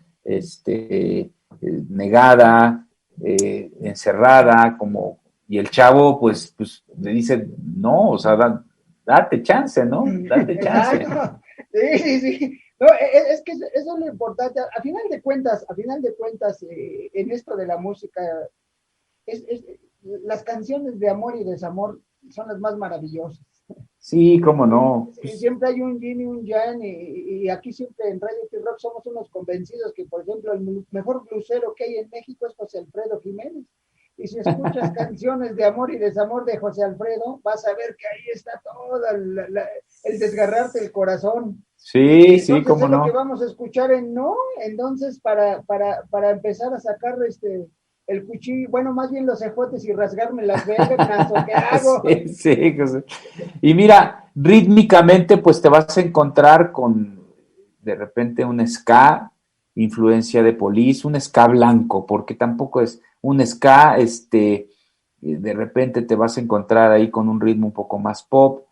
negada, encerrada, como y el chavo pues le dice, no, o sea, date chance, ¿no? Date chance. Exacto. Sí. No, es que eso es lo importante. A final de cuentas, en esto de la música, las canciones de amor y desamor son las más maravillosas. Sí, cómo no. Y siempre hay un yin y un yang, y aquí siempre en Radio Rock somos unos convencidos que, por ejemplo, el mejor blusero que hay en México es José Alfredo Jiménez. Y si escuchas canciones de amor y desamor de José Alfredo, vas a ver que ahí está todo el desgarrarte el corazón. Sí, Entonces, sí, cómo es lo no. que vamos a escuchar ¿no? Entonces, para empezar a sacar el cuchillo, bueno, más bien los ejotes y rasgarme las venas, ¿o qué hago? Sí, José. Y mira, rítmicamente, pues te vas a encontrar con de repente un ska, influencia de Police, un ska blanco, porque tampoco es un ska, de repente te vas a encontrar ahí con un ritmo un poco más pop.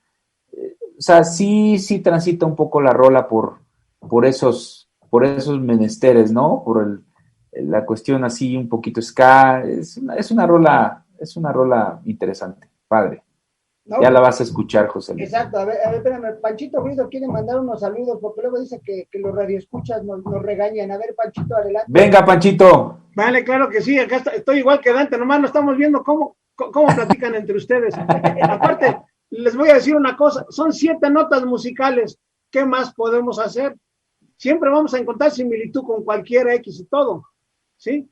O sea, sí transita un poco la rola por esos menesteres, ¿no? La cuestión así un poquito ska, es una rola interesante, padre. ¿No? Ya la vas a escuchar, José Luis. Exacto, a ver, espérame, Panchito Ruido quiere mandar unos saludos, porque luego dice que los radioescuchas nos regañan. A ver, Panchito, adelante. Venga, Panchito. Vale, claro que sí, acá estoy igual que Dante, nomás no estamos viendo cómo platican entre ustedes. Aparte, les voy a decir una cosa, son 7 notas musicales, ¿qué más podemos hacer? Siempre vamos a encontrar similitud con cualquier X y todo, ¿sí?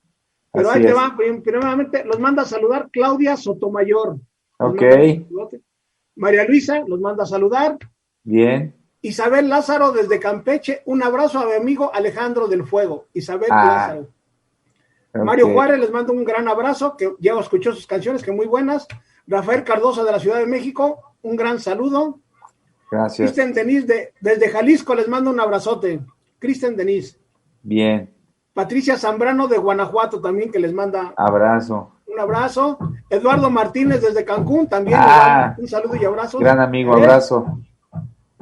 Pero Así ahí te es. va, primeramente los manda a saludar Claudia Sotomayor. Ok, María Luisa los manda a saludar. bien. Isabel Lázaro desde Campeche, un abrazo a mi amigo Alejandro del Fuego. Isabel Lázaro. Okay. Mario Juárez les mando un gran abrazo, que ya escuchó sus canciones, que muy buenas. Rafael Cardoso de la Ciudad de México, un gran saludo. Gracias. Kristen Denise desde Jalisco les mando un abrazote. Kristen Denise. Bien. Patricia Zambrano de Guanajuato también, que les manda Abrazo. un abrazo. Eduardo Martínez desde Cancún también, un saludo y abrazo. Gran amigo, abrazo.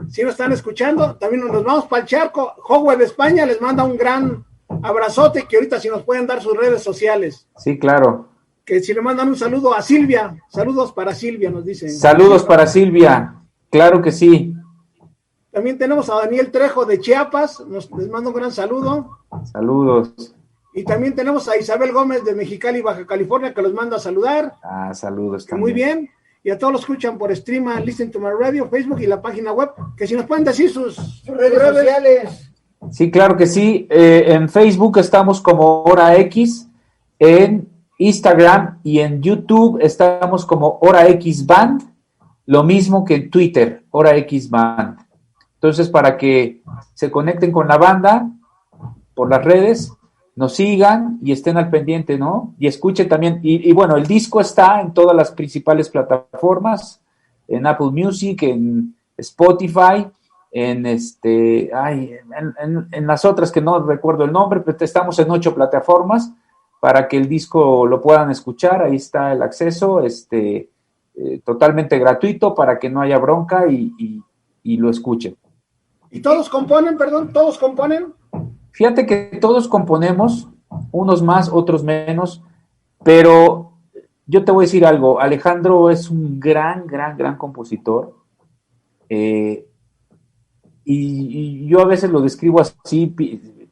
Si nos están escuchando, también nos vamos para el charco. Howard de España les manda un gran abrazote, que ahorita si nos pueden dar sus redes sociales. Sí, claro. Que si le mandan un saludo a Silvia, saludos para Silvia, nos dicen. Saludos para Silvia, claro que sí. También tenemos a Daniel Trejo de Chiapas, les mando un gran saludo. Saludos. Y también tenemos a Isabel Gómez de Mexicali, Baja California, que los manda a saludar. Saludos también. Muy bien. Y a todos los escuchan por stream, Listen to My Radio, Facebook y la página web. Que si nos pueden decir sus redes sociales. Sí, claro que sí. En Facebook estamos como Hora X, en Instagram y en YouTube estamos como Hora X Band, lo mismo que en Twitter, Hora X Band. Entonces, para que se conecten con la banda por las redes, nos sigan y estén al pendiente, ¿no? Y escuchen también, y bueno, el disco está en todas las principales plataformas, en Apple Music, en Spotify, en las otras que no recuerdo el nombre, pero estamos en 8 plataformas para que el disco lo puedan escuchar. Ahí está el acceso, totalmente gratuito para que no haya bronca y lo escuchen. ¿Y todos componen, todos componen? Fíjate que todos componemos, unos más, otros menos, pero yo te voy a decir algo, Alejandro es un gran compositor, y yo a veces lo describo así,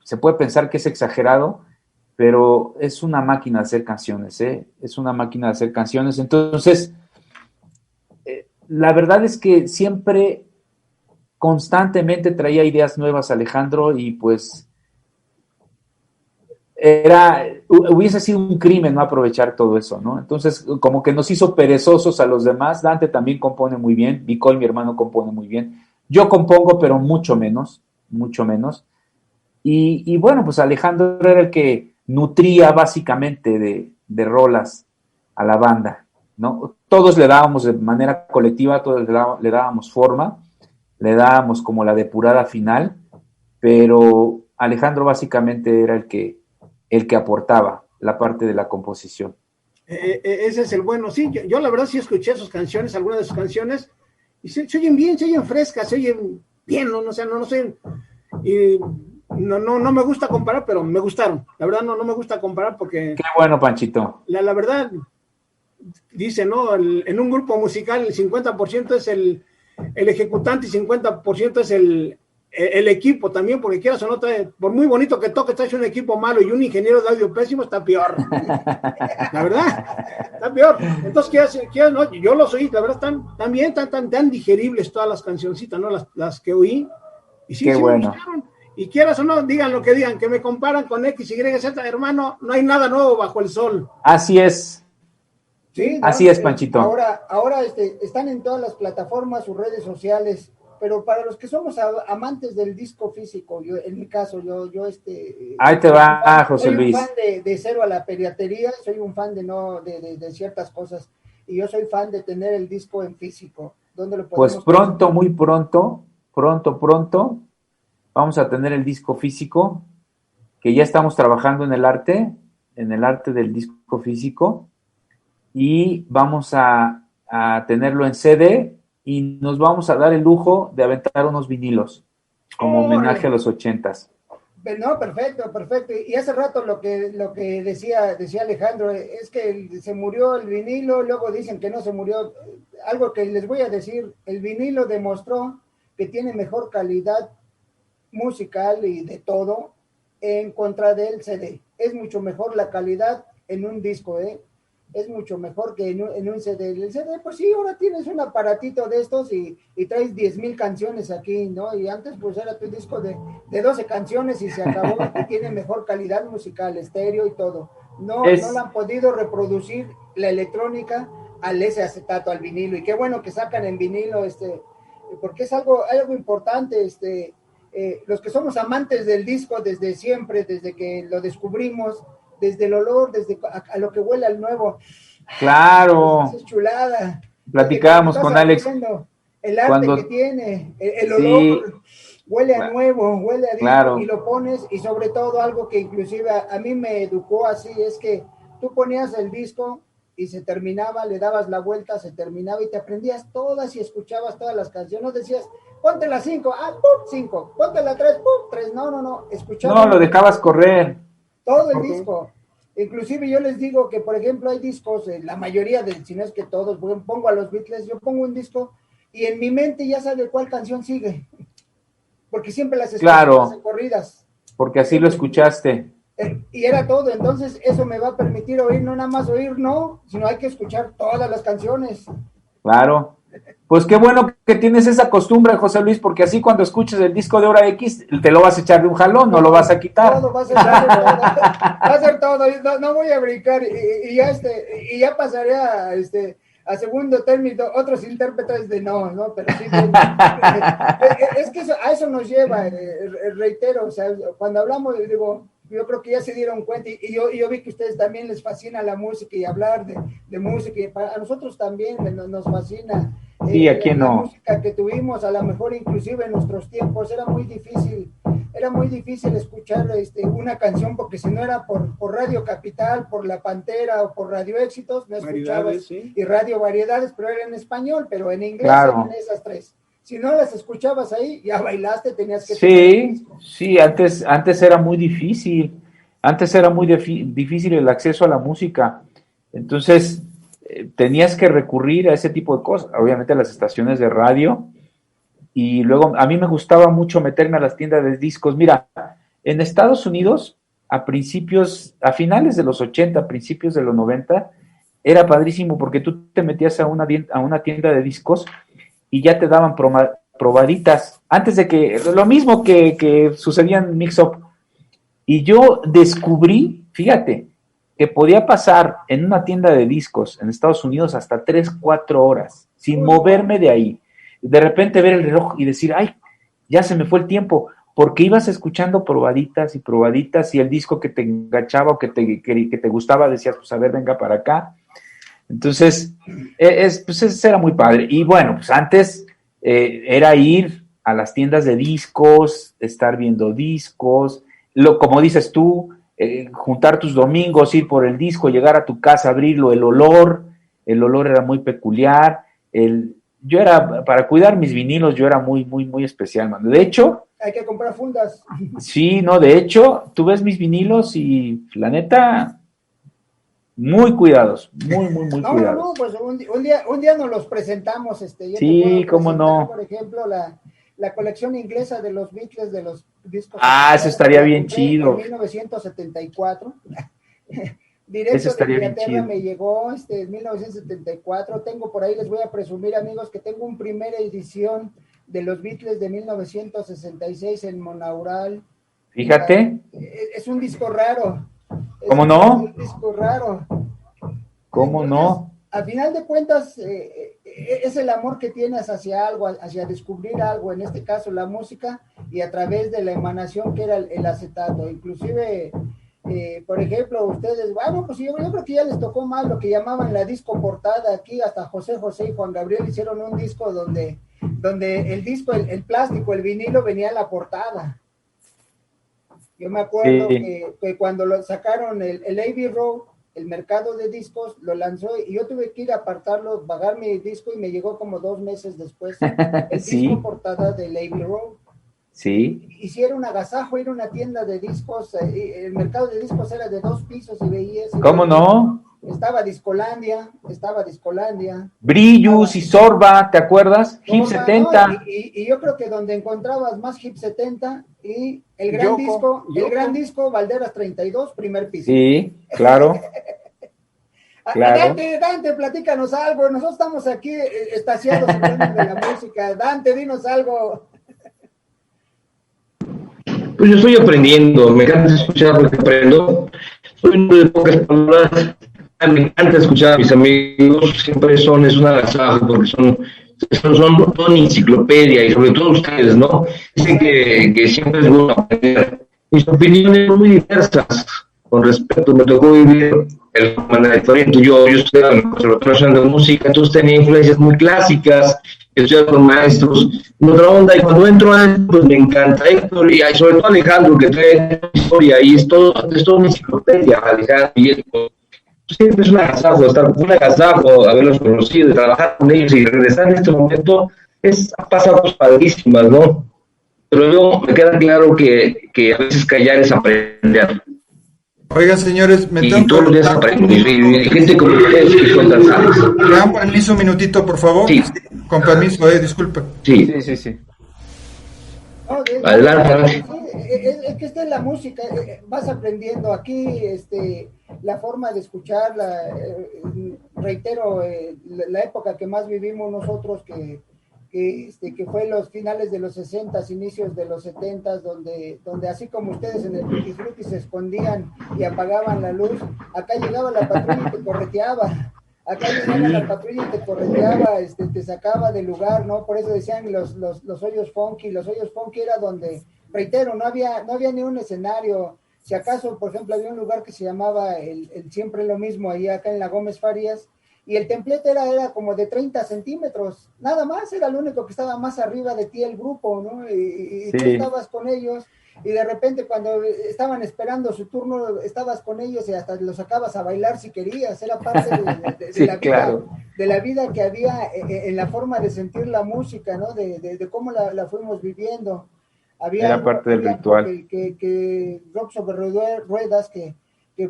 se puede pensar que es exagerado, pero es una máquina de hacer canciones, es una máquina de hacer canciones. Entonces, la verdad es que siempre, constantemente traía ideas nuevas Alejandro, y pues hubiese sido un crimen no aprovechar todo eso, ¿no? Entonces, como que nos hizo perezosos a los demás. Dante también compone muy bien, Nicole, mi hermano, compone muy bien. Yo compongo, pero mucho menos. Y bueno, pues Alejandro era el que nutría básicamente de rolas a la banda, ¿no? Todos le dábamos de manera colectiva, todos le dábamos forma, le dábamos como la depurada final, pero Alejandro básicamente era el que aportaba la parte de la composición. Ese es el bueno. Sí, yo la verdad sí escuché sus canciones, algunas de sus canciones, y se oyen bien, se oyen frescas, se oyen bien, no sé, y no me gusta comparar, pero me gustaron. La verdad no me gusta comparar porque... Qué bueno, Panchito. La verdad, dice, ¿no? En un grupo musical el 50% es el ejecutante y 50% es el equipo también, porque quieras o no, por muy bonito que toque, traes un equipo malo y un ingeniero de audio pésimo, está peor. La verdad, está peor. Entonces, no, yo los oí, la verdad, están bien, tan digeribles todas las cancioncitas, ¿no? Las que oí. Y sí, Qué bueno. me gustaron. Y quieras o no, digan lo que digan, que me comparan con X, Y, Z, hermano, no hay nada nuevo bajo el sol. Así es. Sí, ¿no? Así es, Panchito. Ahora están en todas las plataformas, sus redes sociales, pero para los que somos amantes del disco físico, en mi caso, yo ahí te va, José Luis. Soy un fan de cero a la piratería, soy un fan de ciertas cosas, y yo soy fan de tener el disco en físico. ¿Dónde lo podemos Pues pronto, muy pronto, vamos a tener el disco físico, que ya estamos trabajando en el arte del disco físico, y vamos a tenerlo en CD, y nos vamos a dar el lujo de aventar unos vinilos como homenaje a los 80s. No, perfecto. Y hace rato lo que decía Alejandro es que se murió el vinilo, luego dicen que no se murió. Algo que les voy a decir, el vinilo demostró que tiene mejor calidad musical y de todo en contra del CD. Es mucho mejor la calidad en un disco, es mucho mejor que en un CD. El CD, pues sí, ahora tienes un aparatito de estos y traes 10,000 canciones aquí, ¿no? Y antes pues era tu disco de 12 canciones y se acabó, y tiene mejor calidad musical, estéreo y todo. No la han podido reproducir la electrónica ese acetato, al vinilo, y qué bueno que sacan en vinilo, porque es algo importante, los que somos amantes del disco desde siempre, desde que lo descubrimos, desde el olor, desde a lo que huele al nuevo. Claro. Esa es chulada. Platicábamos con Alex. El arte que tiene, el olor, huele a nuevo, huele a disco, claro. Y lo pones, y sobre todo algo que inclusive a mí me educó así, es que tú ponías el disco y se terminaba, le dabas la vuelta, se terminaba y te aprendías todas y escuchabas todas las canciones, no decías, ponte la 5, pum, 5, ponte la 3, pum, 3, no, escuchabas. No, lo dejabas correr. Todo el disco. Inclusive yo les digo que, por ejemplo, hay discos, la mayoría de, si no es que todos, pongo a los Beatles, yo pongo un disco y en mi mente ya sabe cuál canción sigue, porque siempre las escuchas corridas. Porque así lo escuchaste. Y era todo, entonces eso me va a permitir oír, no nada más oír, sino hay que escuchar todas las canciones. Claro. Pues qué bueno que tienes esa costumbre, José Luis, porque así cuando escuches el disco de Hora X, te lo vas a echar de un jalón, no lo vas a quitar. Todo va a ser todo, no voy a brincar, y ya pasaré a segundo término, otros intérpretes de no, pero sí, es que a eso nos lleva, reitero, o sea, cuando hablamos, digo, yo creo que ya se dieron cuenta, y yo vi que a ustedes también les fascina la música y hablar de música, y a nosotros también nos fascina. Sí, ¿a quién no? La música que tuvimos, a lo mejor inclusive en nuestros tiempos, era muy difícil escuchar una canción, porque si no era por Radio Capital, por La Pantera o por Radio Éxitos, no escuchabas, ¿sí? Y Radio Variedades, pero era en español, pero en inglés eran esas tres. Si no las escuchabas ahí, ya bailaste, tenías que... Sí, antes era muy difícil, difícil el acceso a la música, entonces tenías que recurrir a ese tipo de cosas, obviamente a las estaciones de radio, y luego a mí me gustaba mucho meterme a las tiendas de discos. Mira, en Estados Unidos, a finales de los 80, principios de los 90, era padrísimo porque tú te metías a una tienda de discos y ya te daban probaditas, antes de que, lo mismo que sucedía en Mix Up. Y yo descubrí, fíjate, que podía pasar en una tienda de discos en Estados Unidos hasta 3-4 horas, sin moverme de ahí. De repente ver el reloj y decir, ay, ya se me fue el tiempo, porque ibas escuchando probaditas y el disco que te enganchaba o que te gustaba, decías, pues a ver, venga para acá. Entonces, pues eso era muy padre. Y bueno, pues antes era ir a las tiendas de discos, estar viendo discos, como dices tú, juntar tus domingos, ir por el disco, llegar a tu casa, abrirlo, el olor era muy peculiar. Yo era, para cuidar mis vinilos, yo era muy, muy, muy especial, mano. De hecho... Hay que comprar fundas. Sí, no, de hecho, tú ves mis vinilos y la neta... muy cuidados, muy No, cuidados. no, pues un día nos los presentamos, yo te Sí, puedo cómo presentar, no. por ejemplo, la colección inglesa de los Beatles, de los discos. Eso estaría la bien compré chido. En 1974. Eso Directo de estaría bien Inglaterra chido. me llegó en 1974. Tengo por ahí, les voy a presumir, amigos, que tengo una primera edición de los Beatles de 1966 en Monaural. Fíjate, Es un disco raro. ¿cómo no? Un disco raro. ¿Cómo Entonces, no? a final de cuentas, es el amor que tienes hacia algo, hacia descubrir algo, en este caso la música, y a través de la emanación que era el acetato. Inclusive, por ejemplo, ustedes, bueno, pues yo creo que ya les tocó más lo que llamaban la disco portada. Aquí hasta José José y Juan Gabriel hicieron un disco donde el disco, el plástico, el vinilo venía en la portada. Yo me acuerdo Sí. que cuando lo sacaron el Abbey Road, el mercado de discos, lo lanzó y yo tuve que ir a apartarlo, pagar mi disco y me llegó como 2 meses después el Sí, disco portada del Abbey Road. sí. Y si era un agasajo ir a una tienda de discos, el mercado de discos era de 2 pisos y veías. ¿Cómo no? Estaba Discolandia. Brillus y Sorba, ¿te acuerdas? Hip Sorba, 70. ¿no? Y yo creo que donde encontrabas más Hip 70 y el gran disco Valderas 32, primer piso. Sí, claro. Claro. Dante, platícanos algo. Nosotros estamos aquí estaciados hablando de la música. Dante, dinos algo. Pues yo estoy aprendiendo, me encanta escuchar lo que aprendo. Soy uno de pocas palabras, me encanta escuchar a mis amigos, siempre es un agasajo porque son una enciclopedia y sobre todo ustedes, ¿no? Dicen que siempre es bueno aprender. Mis opiniones son muy diversas con respecto, me tocó vivir el mandatoriento, yo estudié en el Conservatorio Nacional de Música, entonces tenía influencias muy clásicas, estudié con maestros de otra onda, y cuando entro a esto, pues me encanta Héctor, y sobre todo Alejandro, que trae historia, y es todo una enciclopedia, Alejandro y Héctor. Siempre es un agasajo haberlos conocido, de trabajar con ellos y regresar en este momento, ha pasado cosas padrísimas, ¿no? Pero luego me queda claro que a veces callar es aprender. Oigan, señores, me Y tengo todos los días aprendo, y gente como ustedes que cuentan sabes. ¿Me dan permiso un minutito, por favor? Sí. Con permiso, disculpe. Sí. Sí. No, Adelante. Es que esta es la música, vas aprendiendo aquí, la forma de escucharla, reitero, la época que más vivimos nosotros, que fue los finales de los 60, inicios de los 70, donde así como ustedes en el Tutti Frutti se escondían y apagaban la luz, acá llegaba la patrulla y te correteaba. Te sacaba del lugar, ¿no? Por eso decían los hoyos funky. Los hoyos funky era donde, reitero, no había ni un escenario. Si acaso, por ejemplo, había un lugar que se llamaba el Siempre lo Mismo, ahí acá en la Gómez Farías, y el templete era como de 30 centímetros, nada más, era lo único que estaba más arriba de ti el grupo, ¿no? Y Sí. tú estabas con ellos, y de repente cuando estaban esperando su turno, estabas con ellos y hasta los sacabas a bailar si querías, era parte de Sí, la vida, claro. de la vida que había en la forma de sentir la música, ¿no? De cómo la fuimos viviendo. Era parte del ritual. Que rock sobre ruedas, que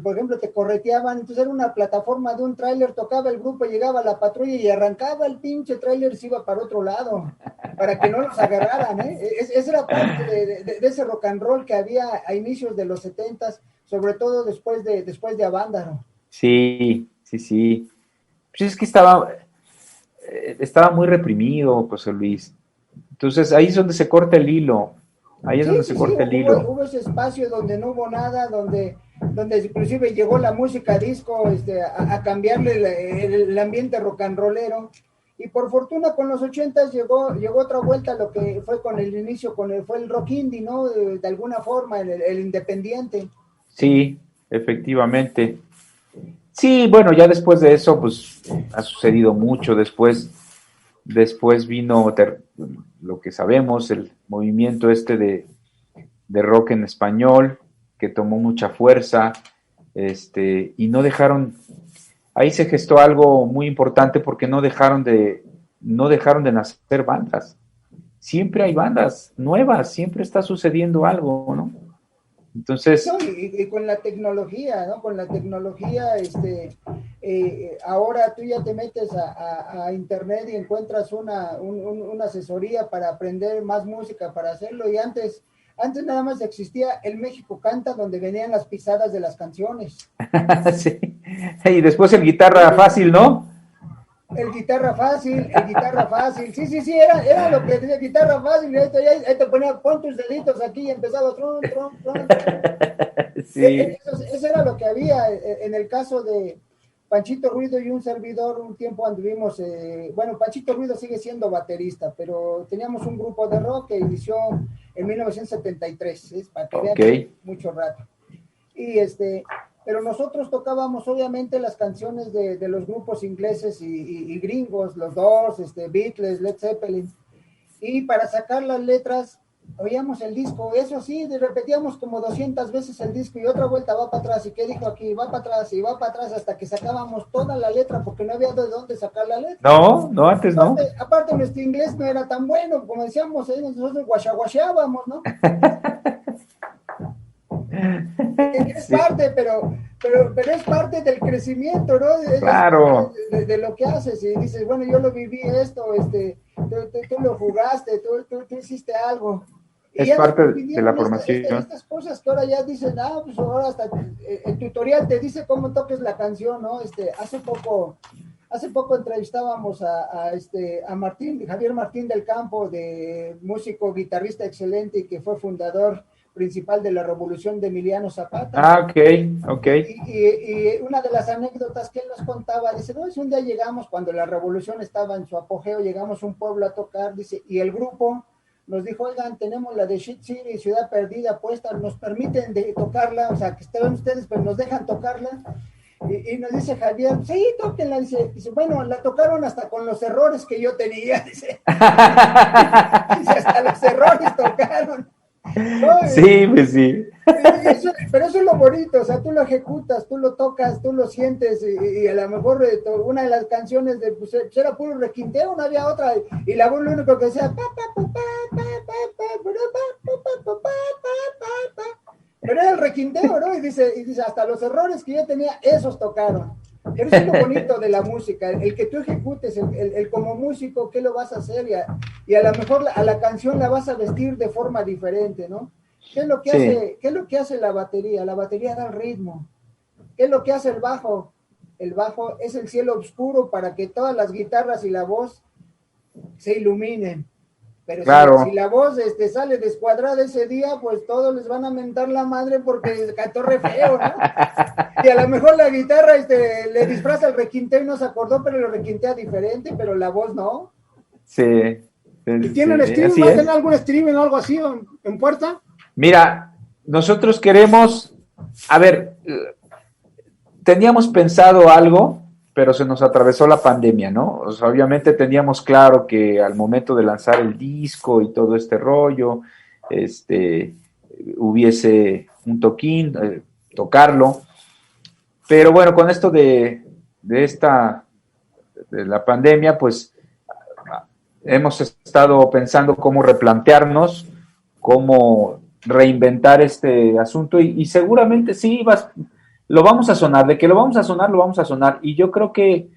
por ejemplo te correteaban, entonces era una plataforma de un tráiler, tocaba el grupo, llegaba la patrulla y arrancaba el pinche tráiler, se iba para otro lado, para que no los agarraran, Esa era parte de ese rock and roll que había a inicios de los 70s, sobre todo después de Avándaro. Sí. Pues es que estaba muy reprimido, José Luis. Entonces ahí es donde se corta el hilo. Ahí es donde se corta el hilo. Hubo ese espacio donde no hubo nada, donde inclusive llegó la música disco a cambiarle el ambiente rock and rollero, y por fortuna con los 80s llegó otra vuelta, lo que fue con el inicio, fue el rock indie, ¿no? De alguna forma, el independiente. Sí, efectivamente. Sí, bueno, ya después de eso, pues ha sucedido mucho. Después vino lo que sabemos, el movimiento de rock en español, que tomó mucha fuerza, y no dejaron, ahí se gestó algo muy importante, porque no dejaron de nacer bandas. Siempre hay bandas nuevas, siempre está sucediendo algo, ¿no? Entonces, No, y con la tecnología, ¿no? Con la tecnología, ahora tú ya te metes a internet y encuentras una asesoría para aprender más música, para hacerlo, y antes nada más existía el México Canta, donde venían las pisadas de las canciones. sí. Y después el guitarra fácil, ¿no? El guitarra fácil, sí, era lo que decía, guitarra fácil, y ahí te ponía, pon tus deditos aquí, y empezaba, tron, tron, tron. Sí. Eso era lo que había. En el caso de Panchito Ruido y un servidor, un tiempo anduvimos, bueno, Panchito Ruido sigue siendo baterista, pero teníamos un grupo de rock que inició en 1973, ¿es? Para que vean que mucho rato. Y pero nosotros tocábamos obviamente las canciones de los grupos ingleses y gringos, los Doors, Beatles, Led Zeppelin, y para sacar las letras oíamos el disco, eso sí, repetíamos como 200 veces el disco, y otra vuelta va para atrás, y qué dijo aquí, va para atrás, y va para atrás, hasta que sacábamos toda la letra, porque no había de dónde sacar la letra. No, antes no. Aparte nuestro inglés no era tan bueno, como decíamos, nosotros guachaguacheábamos, ¿no? Es parte, pero es parte del crecimiento, ¿no? Claro. De lo que haces, y dices, bueno, yo lo viví esto, tú lo jugaste, tú hiciste algo. Es y parte de la formación. Estas cosas que ahora ya dicen, pues ahora hasta el tutorial te dice cómo toques la canción, ¿no? Hace poco entrevistábamos a Javier Martín del Campo, de músico, guitarrista excelente, y que fue fundador principal de la revolución de Emiliano Zapata. Ok. Y una de las anécdotas que él nos contaba, dice, no, un día llegamos, cuando la revolución estaba en su apogeo, llegamos a un pueblo a tocar, dice, y el grupo nos dijo, oigan, tenemos la de Shit City, Ciudad Perdida puesta, nos permiten tocarla, o sea, que estén ustedes, pero nos dejan tocarla. Y nos dice Javier, sí, tóquenla, dice, bueno, la tocaron hasta con los errores que yo tenía, dice, hasta los errores tocaron. No, sí, pues sí. Pero eso es lo bonito, o sea, tú lo ejecutas, tú lo tocas, tú lo sientes, y a lo mejor una de las canciones pues era puro requinteo, no había otra, y la voz lo único que decía, pero era el requinteo, ¿no? Y dice, hasta los errores que yo tenía, esos tocaron. Pero eso es lo bonito de la música, el que tú ejecutes, el como músico, ¿qué lo vas a hacer? Y a lo mejor a la canción la vas a vestir de forma diferente, ¿no? ¿Qué es lo que hace la batería? La batería da el ritmo. ¿Qué es lo que hace el bajo? El bajo es el cielo oscuro para que todas las guitarras y la voz se iluminen. Pero claro. si la voz sale descuadrada ese día, pues todos les van a mentar la madre porque cantó re feo, ¿no? Y a lo mejor la guitarra le disfraza el requinteo y no se acordó, pero lo requintea diferente, pero la voz no. Sí. ¿Y tienen streaming? ¿Va a tener algún streaming o algo así en puerta? Mira, nosotros queremos, a ver, teníamos pensado algo, pero se nos atravesó la pandemia, ¿no? O sea, obviamente teníamos claro que al momento de lanzar el disco y todo este rollo, hubiese un toquín, tocarlo, pero bueno, con esto de la pandemia, pues hemos estado pensando cómo replantearnos, cómo reinventar este asunto, y seguramente sí lo vamos a sonar, de que lo vamos a sonar, y yo creo que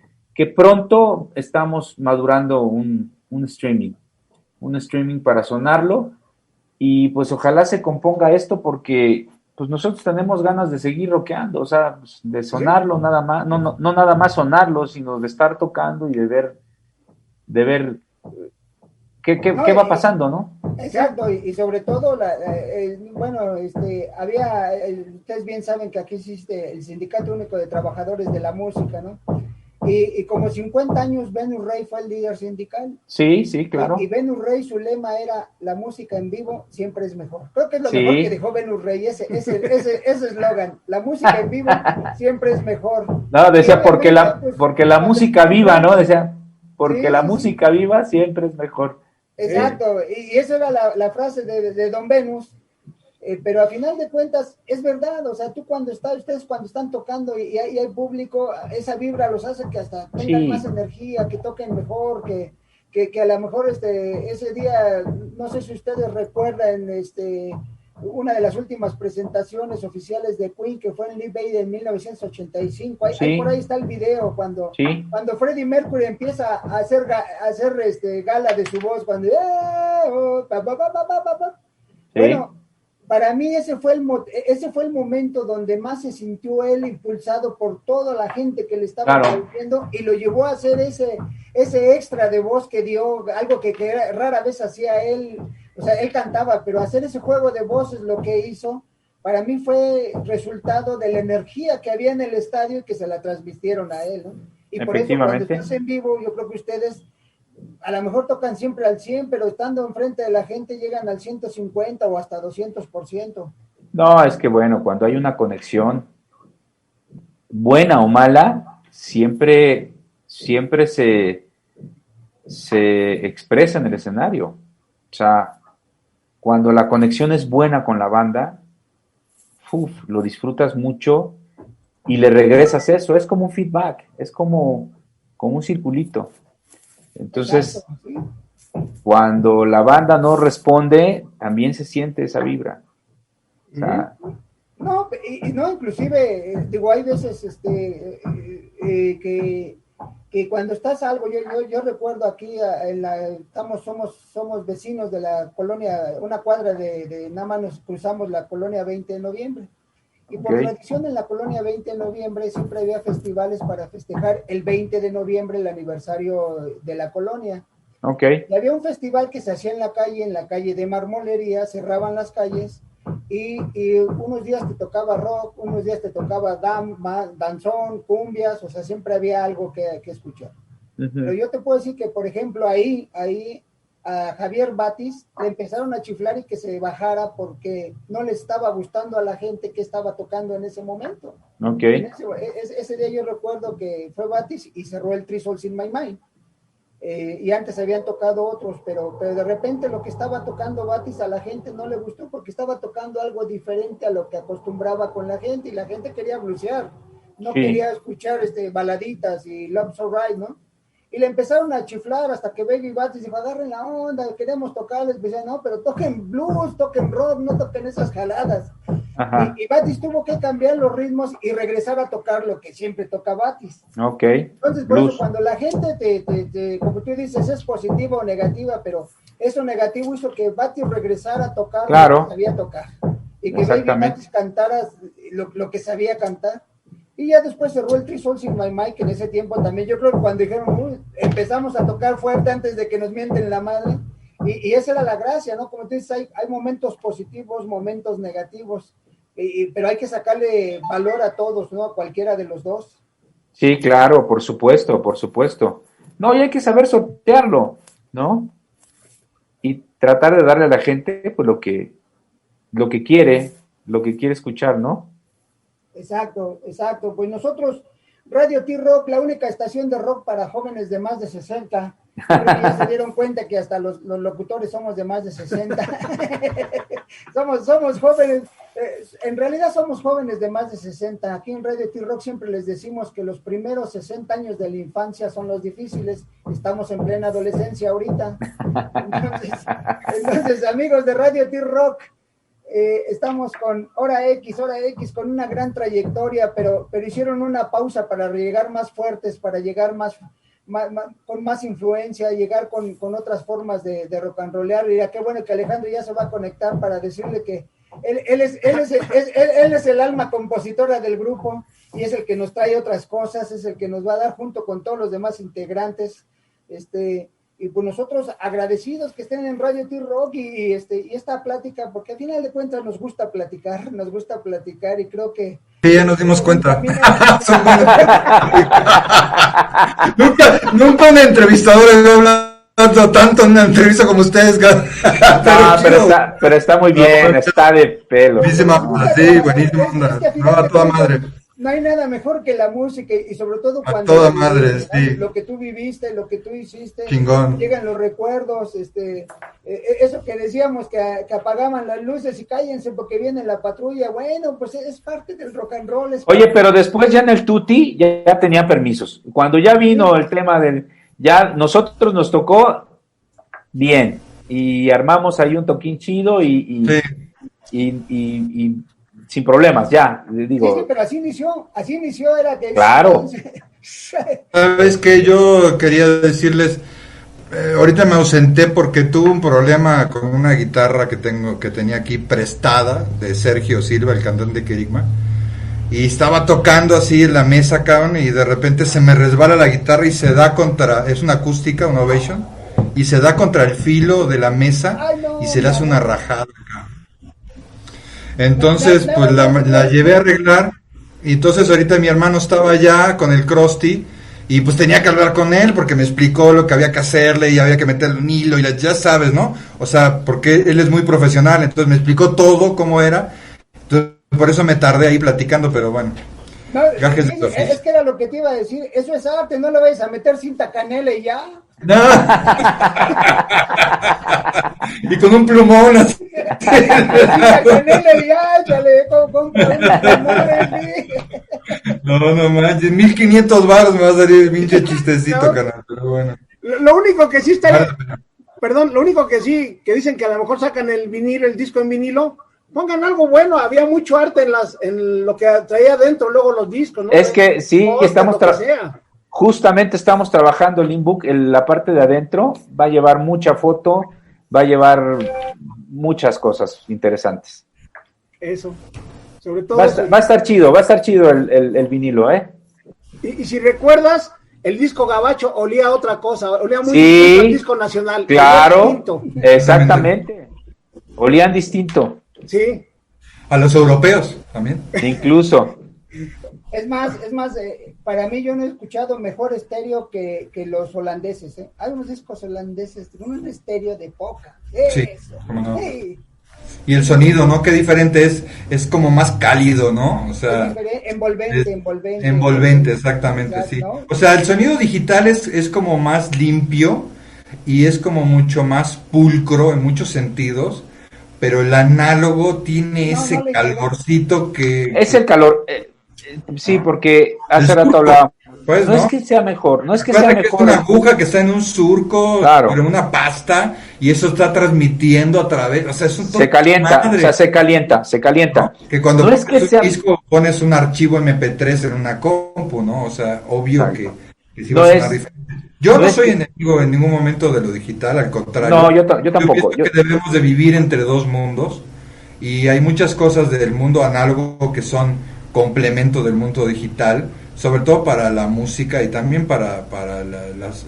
pronto estamos madurando un streaming para sonarlo, y pues ojalá se componga esto, porque pues nosotros tenemos ganas de seguir rockeando, o sea, pues, de sonarlo nada más, no nada más sonarlo, sino de estar tocando y de ver qué va pasando, ¿no? Exacto, y sobre todo, ustedes bien saben que aquí existe el Sindicato Único de Trabajadores de la Música, ¿no? Y como 50 años Venus Rey fue el líder sindical. Sí, claro. Y Venus Rey, su lema era, la música en vivo siempre es mejor. Creo que es lo mejor que dejó Venus Rey, ese eslogan, la música en vivo siempre es mejor. No, decía, porque la música viva, ¿no? Decía, porque la música viva siempre es mejor. Exacto, y esa era la frase de Don Venus, pero a final de cuentas es verdad, o sea, ustedes cuando están tocando y hay público, esa vibra los hace que hasta tengan más energía, que toquen mejor, que a lo mejor ese día, no sé si ustedes recuerdan, una de las últimas presentaciones oficiales de Queen, que fue en Live Aid en 1985. Ahí por ahí está el video, cuando Freddie Mercury empieza a hacer gala de su voz, cuando... Bueno, para mí ese fue el momento donde más se sintió él impulsado por toda la gente que le estaba viendo, y lo llevó a hacer ese extra de voz que dio, algo que rara vez hacía él. O sea, él cantaba, pero hacer ese juego de voces, lo que hizo, para mí fue resultado de la energía que había en el estadio y que se la transmitieron a él, ¿no? Y por eso cuando estás en vivo, yo creo que ustedes a lo mejor tocan siempre al 100, pero estando enfrente de la gente llegan al 150 o hasta 200%. No, es que bueno, cuando hay una conexión, buena o mala, siempre se expresa en el escenario. O sea, cuando la conexión es buena con la banda, lo disfrutas mucho y le regresas eso. Es como un feedback, es como un circulito. Entonces, cuando la banda no responde, también se siente esa vibra. O sea, no, inclusive, digo, hay veces que cuando estás algo, yo recuerdo aquí, somos vecinos de la colonia, una cuadra de nada más nos cruzamos la colonia 20 de noviembre. Y por tradición en la colonia 20 de noviembre siempre había festivales para festejar el 20 de noviembre, el aniversario de la colonia. Y había un festival que se hacía en la calle de Marmolería, cerraban las calles, y unos días te tocaba rock, unos días te tocaba danzón, cumbias, o sea, siempre había algo que escuchar. Pero yo te puedo decir que, por ejemplo, ahí a Javier Batis le empezaron a chiflar y que se bajara porque no le estaba gustando a la gente que estaba tocando en ese momento. Ese día yo recuerdo que fue Batis y cerró el Three Souls in My Mind. Y antes habían tocado otros, pero de repente lo que estaba tocando Batis a la gente no le gustó porque estaba tocando algo diferente a lo que acostumbraba con la gente, y la gente quería blusear, no quería escuchar baladitas y Love's Alright, ¿no? Y le empezaron a chiflar hasta que Baby Batis dijo, agarren la onda, queremos tocarles. Decían, no, pero toquen blues, toquen rock, no toquen esas jaladas. Y Batis tuvo que cambiar los ritmos y regresar a tocar lo que siempre toca Batis. Entonces, por eso, cuando la gente te, como tú dices, es positiva o negativa, pero eso negativo hizo que Batis regresara a tocar lo que sabía tocar. Y que Baby Batis cantara lo que sabía cantar. Y ya después cerró el Three Souls in My Mind, que en ese tiempo también, yo creo que cuando dijeron, empezamos a tocar fuerte antes de que nos mienten la madre, y esa era la gracia, ¿no? Como tú dices, hay momentos positivos, momentos negativos, pero hay que sacarle valor a todos, ¿no? A cualquiera de los dos. Sí, claro, por supuesto. No, y hay que saber sortearlo, ¿no? Y tratar de darle a la gente pues lo que quiere escuchar, ¿no? Exacto. Pues nosotros, Radio T-Rock, la única estación de rock para jóvenes de más de 60. Creo que ya se dieron cuenta que hasta los locutores somos de más de 60. somos jóvenes, en realidad somos jóvenes de más de 60. Aquí en Radio T-Rock siempre les decimos que los primeros 60 años de la infancia son los difíciles. Estamos en plena adolescencia ahorita. Entonces, amigos de Radio T-Rock, estamos con Hora X, con una gran trayectoria, pero hicieron una pausa para llegar más fuertes, para llegar con más influencia, llegar con otras formas de rock and rollear. Y qué bueno que Alejandro ya se va a conectar para decirle que él es el alma compositora del grupo y es el que nos trae otras cosas, es el que nos va a dar junto con todos los demás integrantes, y pues nosotros agradecidos que estén en Radio T-Rock y esta plática, porque al final de cuentas nos gusta platicar y creo que... Sí, ya nos dimos cuenta. nunca un entrevistador ha hablado tanto en una entrevista como ustedes. pero está muy bien, está de pelo. Sí, buenísima onda. No, a toda madre. No hay nada mejor que la música y sobre todo cuando toda madre, sí. Lo que tú viviste, lo que tú hiciste, chingón. Llegan los recuerdos, eso que decíamos que apagaban las luces y cállense porque viene la patrulla, bueno, pues es parte del rock and roll. Oye, pero después ya en el Tutti ya tenía permisos. Cuando ya vino el tema ya nosotros nos tocó bien y armamos ahí un toquín chido y y sin problemas, ya, digo. Sí, pero así inició, era que... Claro. Sabes que yo quería decirles, ahorita me ausenté porque tuve un problema con una guitarra que tenía aquí prestada de Sergio Silva, el cantante de Kerigma, y estaba tocando así en la mesa, cabrón, y de repente se me resbala la guitarra y se da contra, es una acústica, una Ovation, y se da contra el filo de la mesa. Ay, no, y se le hace una rajada, cabrón. Entonces, pues la llevé a arreglar. Y entonces ahorita mi hermano estaba allá con el Krusty. Y pues tenía que hablar con él porque me explicó lo que había que hacerle y había que meterle un hilo y ya sabes, ¿no? O sea, porque él es muy profesional, entonces me explicó todo cómo era. Entonces, por eso me tardé ahí platicando, pero bueno. No, es que era lo que te iba a decir. Eso es arte, no le vayas a meter cinta canela y ya. No. Y con un plumón así. No manches, 1500 baros me va a salir el pinche chistecito, no, canal, pero bueno. Lo único que sí está, perdón, lo único que sí, que dicen que a lo mejor sacan el disco en vinilo, pongan algo bueno, había mucho arte en lo que traía adentro, luego los discos, ¿no? Es que sí, que estamos justamente estamos trabajando el Inbook, la parte de adentro, va a llevar mucha foto, va a llevar muchas cosas interesantes. Eso, sobre todo. Va a estar chido el vinilo, ¿eh? Y si recuerdas, el disco gabacho olía a otra cosa, olía muy distinto al disco nacional. Claro, exactamente. Olían distinto. Sí. A los europeos también. Incluso. Es más, para mí yo no he escuchado mejor estéreo que los holandeses, ¿eh? Hay unos discos holandeses, un estéreo de poca. Sí, cómo no. Sí. Y el sonido, ¿no? Qué diferente es como más cálido, ¿no? O sea, envolvente, exactamente, sí. ¿No? O sea, el sonido digital es como más limpio y es como mucho más pulcro en muchos sentidos, pero el análogo tiene ese calorcito que... Es el calor, sí, porque hace rato hablaba. Pues, no es que sea mejor, no es que sea mejor. Es una aguja que está en un surco, claro, pero una pasta, y eso está transmitiendo a través, o sea, es un se calienta, madre. O sea, se calienta. No, que cuando pones un disco, pones un archivo MP3 en una compu, ¿no? O sea, obvio que sí va a sonar diferente. Yo no soy enemigo en ningún momento de lo digital, al contrario. No, yo tampoco. Yo pienso que debemos de vivir entre dos mundos, y hay muchas cosas del mundo análogo que son complemento del mundo digital, sobre todo para la música y también para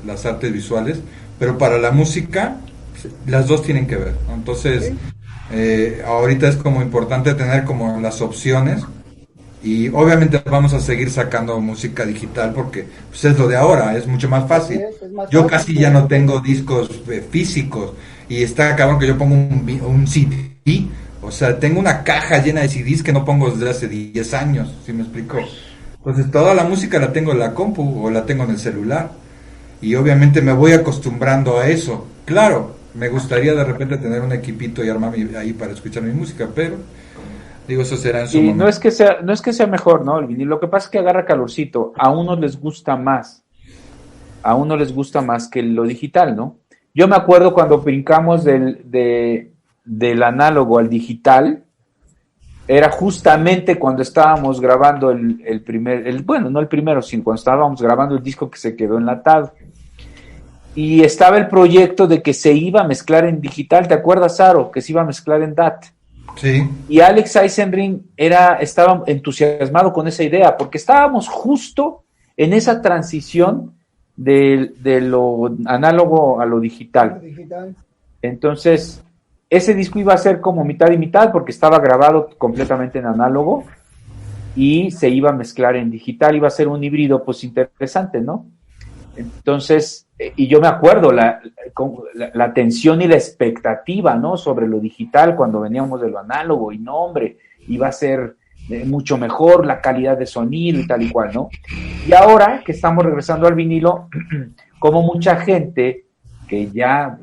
las artes visuales, pero para la música las dos tienen que ver, ¿no? Entonces ahorita es como importante tener como las opciones, y obviamente vamos a seguir sacando música digital porque pues, es lo de ahora, es mucho más fácil. Yo casi ya no tengo discos físicos, y está cabrón que yo pongo un CD, o sea, tengo una caja llena de CDs que no pongo desde hace 10 años, ¿sí me explico? Entonces toda la música la tengo en la compu o la tengo en el celular, y obviamente me voy acostumbrando a eso. Claro, me gustaría de repente tener un equipito y armarme ahí para escuchar mi música, pero digo, eso será en su momento. No es que sea mejor, ¿no? El vinilo, lo que pasa es que agarra calorcito, a unos les gusta más que lo digital, ¿no? Yo me acuerdo cuando brincamos del análogo al digital, era justamente cuando estábamos grabando bueno, no el primero, sino cuando estábamos grabando el disco que se quedó enlatado. Y estaba el proyecto de que se iba a mezclar en digital, ¿te acuerdas, Saro? Que se iba a mezclar en DAT. Sí. Y Alex Eisenbrink estaba entusiasmado con esa idea, porque estábamos justo en esa transición de lo análogo a lo digital. Entonces, ese disco iba a ser como mitad y mitad, porque estaba grabado completamente en análogo y se iba a mezclar en digital, iba a ser un híbrido pues interesante, ¿no? Entonces, y yo me acuerdo la tensión y la expectativa, ¿no? Sobre lo digital cuando veníamos de lo análogo, y no, hombre, iba a ser mucho mejor la calidad de sonido y tal y cual, ¿no? Y ahora que estamos regresando al vinilo, como mucha gente que ya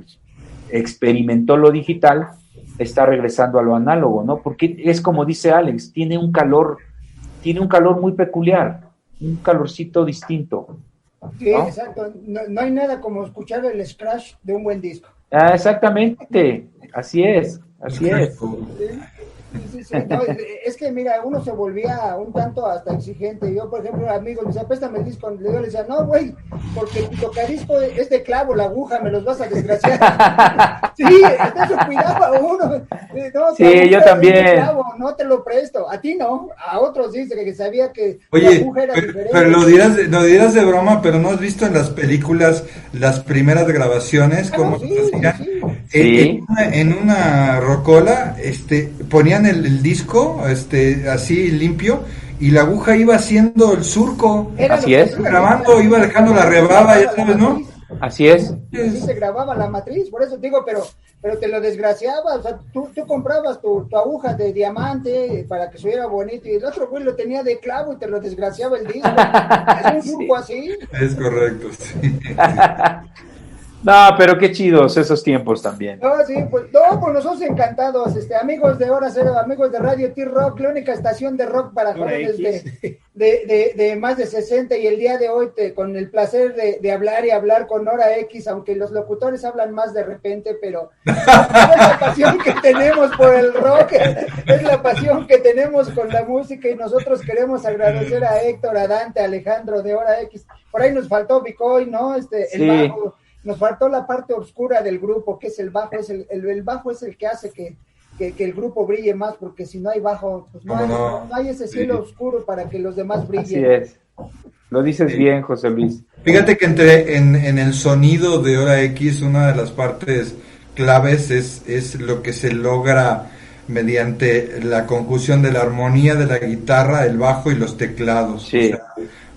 experimentó lo digital, está regresando a lo análogo, ¿no? Porque es como dice Alex, tiene un calor muy peculiar, un calorcito distinto. Sí, ¿no? Exacto. No hay nada como escuchar el scratch de un buen disco. Exactamente, así es. Sí. Sí, no, es que mira, uno se volvía un tanto hasta exigente. Yo, por ejemplo, amigos me decían, préstame el disco. Yo le decía, no, güey, porque tu tocadisco es de clavo, la aguja, me los vas a desgraciar. Sí, entonces cuidado a uno. No, sí, yo también. Clavo, no te lo presto. A ti no, a otros dice que sabía que oye, la aguja era diferente. Pero lo dirás de broma, pero ¿no has visto en las películas las primeras grabaciones cómo sí, se hacían? Sí. En una rocola, ponían el disco, así limpio, y la aguja iba haciendo el surco. Así es. Grabando, iba dejando la rebaba, ya sabes, ¿no? Así es. Así se grababa la matriz, por eso digo, pero te lo desgraciaba, o sea, tú comprabas tu aguja de diamante para que se viera bonito, y el otro güey lo tenía de clavo y te lo desgraciaba el disco. Es un surco así. Es correcto, sí. No, pero qué chidos esos tiempos también. No, sí, pues nosotros encantados, amigos de Hora Cero, amigos de Radio T-Rock, la única estación de rock para jóvenes de más de 60, y el día de hoy con el placer de hablar y hablar con Hora X, aunque los locutores hablan más de repente, pero es la pasión que tenemos por el rock, es la pasión que tenemos con la música, y nosotros queremos agradecer a Héctor, a Dante, a Alejandro de Hora X. Por ahí nos faltó Bicoy, ¿no? El bajo. Nos faltó la parte oscura del grupo, que es el bajo. El bajo es el que hace que el grupo brille más, porque si no hay bajo, pues no hay ese cielo oscuro para que los demás brillen. Así es. Lo dices bien, José Luis. Fíjate que en el sonido de Hora X, una de las partes claves es lo que se logra mediante la conjunción de la armonía de la guitarra, el bajo y los teclados. Sí. O sea,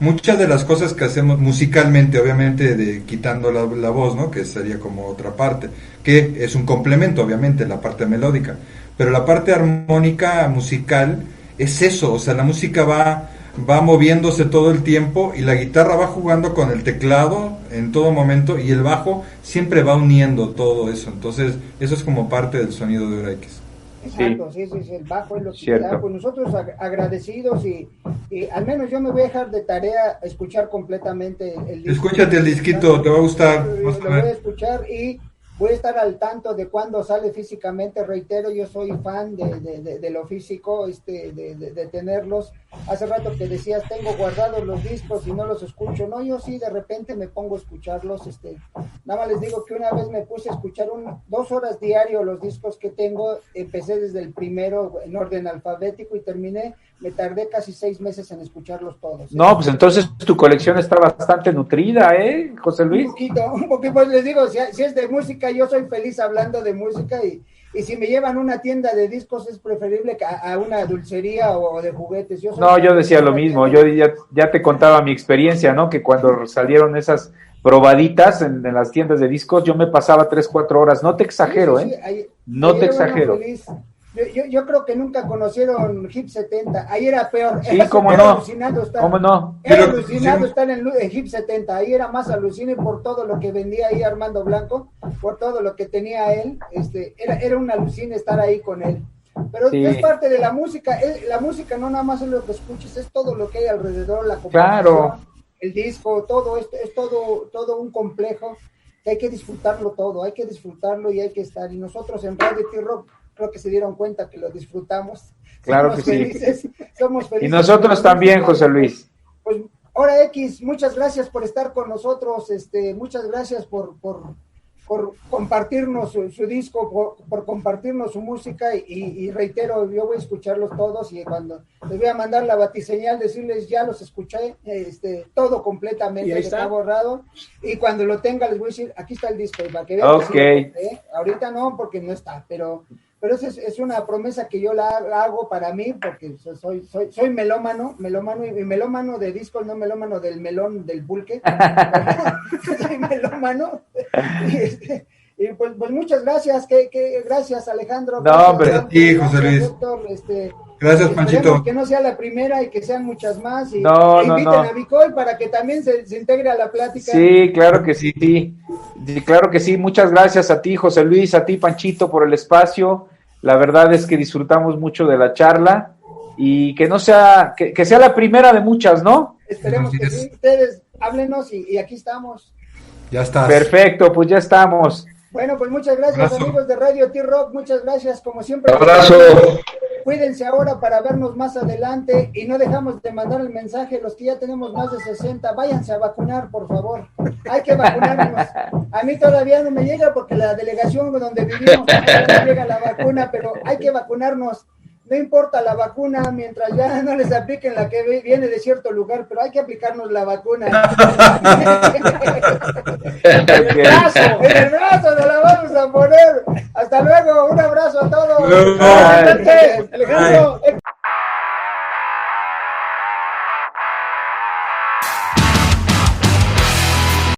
muchas de las cosas que hacemos musicalmente, obviamente quitando la voz, ¿no? Que sería como otra parte, que es un complemento, obviamente, la parte melódica, pero la parte armónica musical es eso, o sea, la música va moviéndose todo el tiempo y la guitarra va jugando con el teclado en todo momento, y el bajo siempre va uniendo todo eso. Entonces eso es como parte del sonido de Hora X. Exacto, sí, el bajo es lo que da. Pues nosotros agradecidos, y al menos yo me voy a dejar de tarea escuchar completamente el disco. Escúchate el disquito, te va a gustar. Lo voy a escuchar y voy a estar al tanto de cuándo sale físicamente. Reitero, yo soy fan de lo físico, de tenerlos. Hace rato que decías, tengo guardados los discos y no los escucho. No, yo sí de repente me pongo a escucharlos. Nada más les digo que una vez me puse a escuchar 2 horas diario los discos que tengo. Empecé desde el primero en orden alfabético y me tardé casi 6 meses en escucharlos todos. No, pues entonces tu colección está bastante nutrida, José Luis? Un poquito, pues les digo, si es de música, yo soy feliz hablando de música, y si me llevan a una tienda de discos es preferible que a una dulcería o de juguetes. Yo decía lo mismo, yo ya te contaba mi experiencia, ¿no? Que cuando salieron esas probaditas en las tiendas de discos, yo me pasaba 3-4 horas, no te exagero, no te exagero. Yo creo que nunca conocieron Hip 70, ahí era peor. Sí, cómo no. ¿Cómo no? Era alucinado estar en Hip 70, ahí era más alucine por todo lo que vendía ahí Armando Blanco, por todo lo que tenía él, era un alucine estar ahí con él. Pero es parte de la música, la música no nada más es lo que escuches, es todo lo que hay alrededor, la conversación, el disco, todo esto, es todo un complejo que hay que disfrutarlo todo, hay que disfrutarlo y hay que estar, y nosotros en Radio T-Rock creo que se dieron cuenta que lo disfrutamos. Claro que sí. Somos felices. Y nosotros también, José Luis. Pues, Hora X, muchas gracias por estar con nosotros, muchas gracias por compartirnos su disco, por compartirnos su música, y reitero, yo voy a escucharlos todos, y cuando les voy a mandar la batiseñal, decirles, ya los escuché, todo completamente, está borrado, y cuando lo tenga les voy a decir, aquí está el disco, para que vean. Okay. Ahorita no, porque no está, pero esa es una promesa que yo la hago para mí, porque soy melómano, y melómano de discos, no melómano del melón del pulque. Soy melómano. Y pues muchas gracias, gracias Alejandro. No, hombre, a ti, José Luis. Héctor, gracias, Panchito. Que no sea la primera y que sean muchas más. Y inviten a Bicoy para que también se integre a la plática. Sí, claro que sí. Claro que sí. Muchas gracias a ti, José Luis, a ti, Panchito, por el espacio. La verdad es que disfrutamos mucho de la charla, y que no sea, que sea la primera de muchas, ¿no? Esperemos que sí. Ustedes háblenos y aquí estamos. Ya está. Perfecto, pues ya estamos. Bueno, pues muchas gracias, amigos de Radio T-Rock, muchas gracias, como siempre. Abrazo. Cuídense ahora para vernos más adelante y no dejamos de mandar el mensaje, los que ya tenemos más de 60, váyanse a vacunar, por favor. Hay que vacunarnos. A mí todavía no me llega porque la delegación donde vivimos no llega la vacuna, pero hay que vacunarnos. No importa la vacuna mientras ya no les apliquen la que viene de cierto lugar, pero hay que aplicarnos la vacuna. En el brazo nos la vamos a poner. Hasta luego, un abrazo a todos. Luego. Alejandro.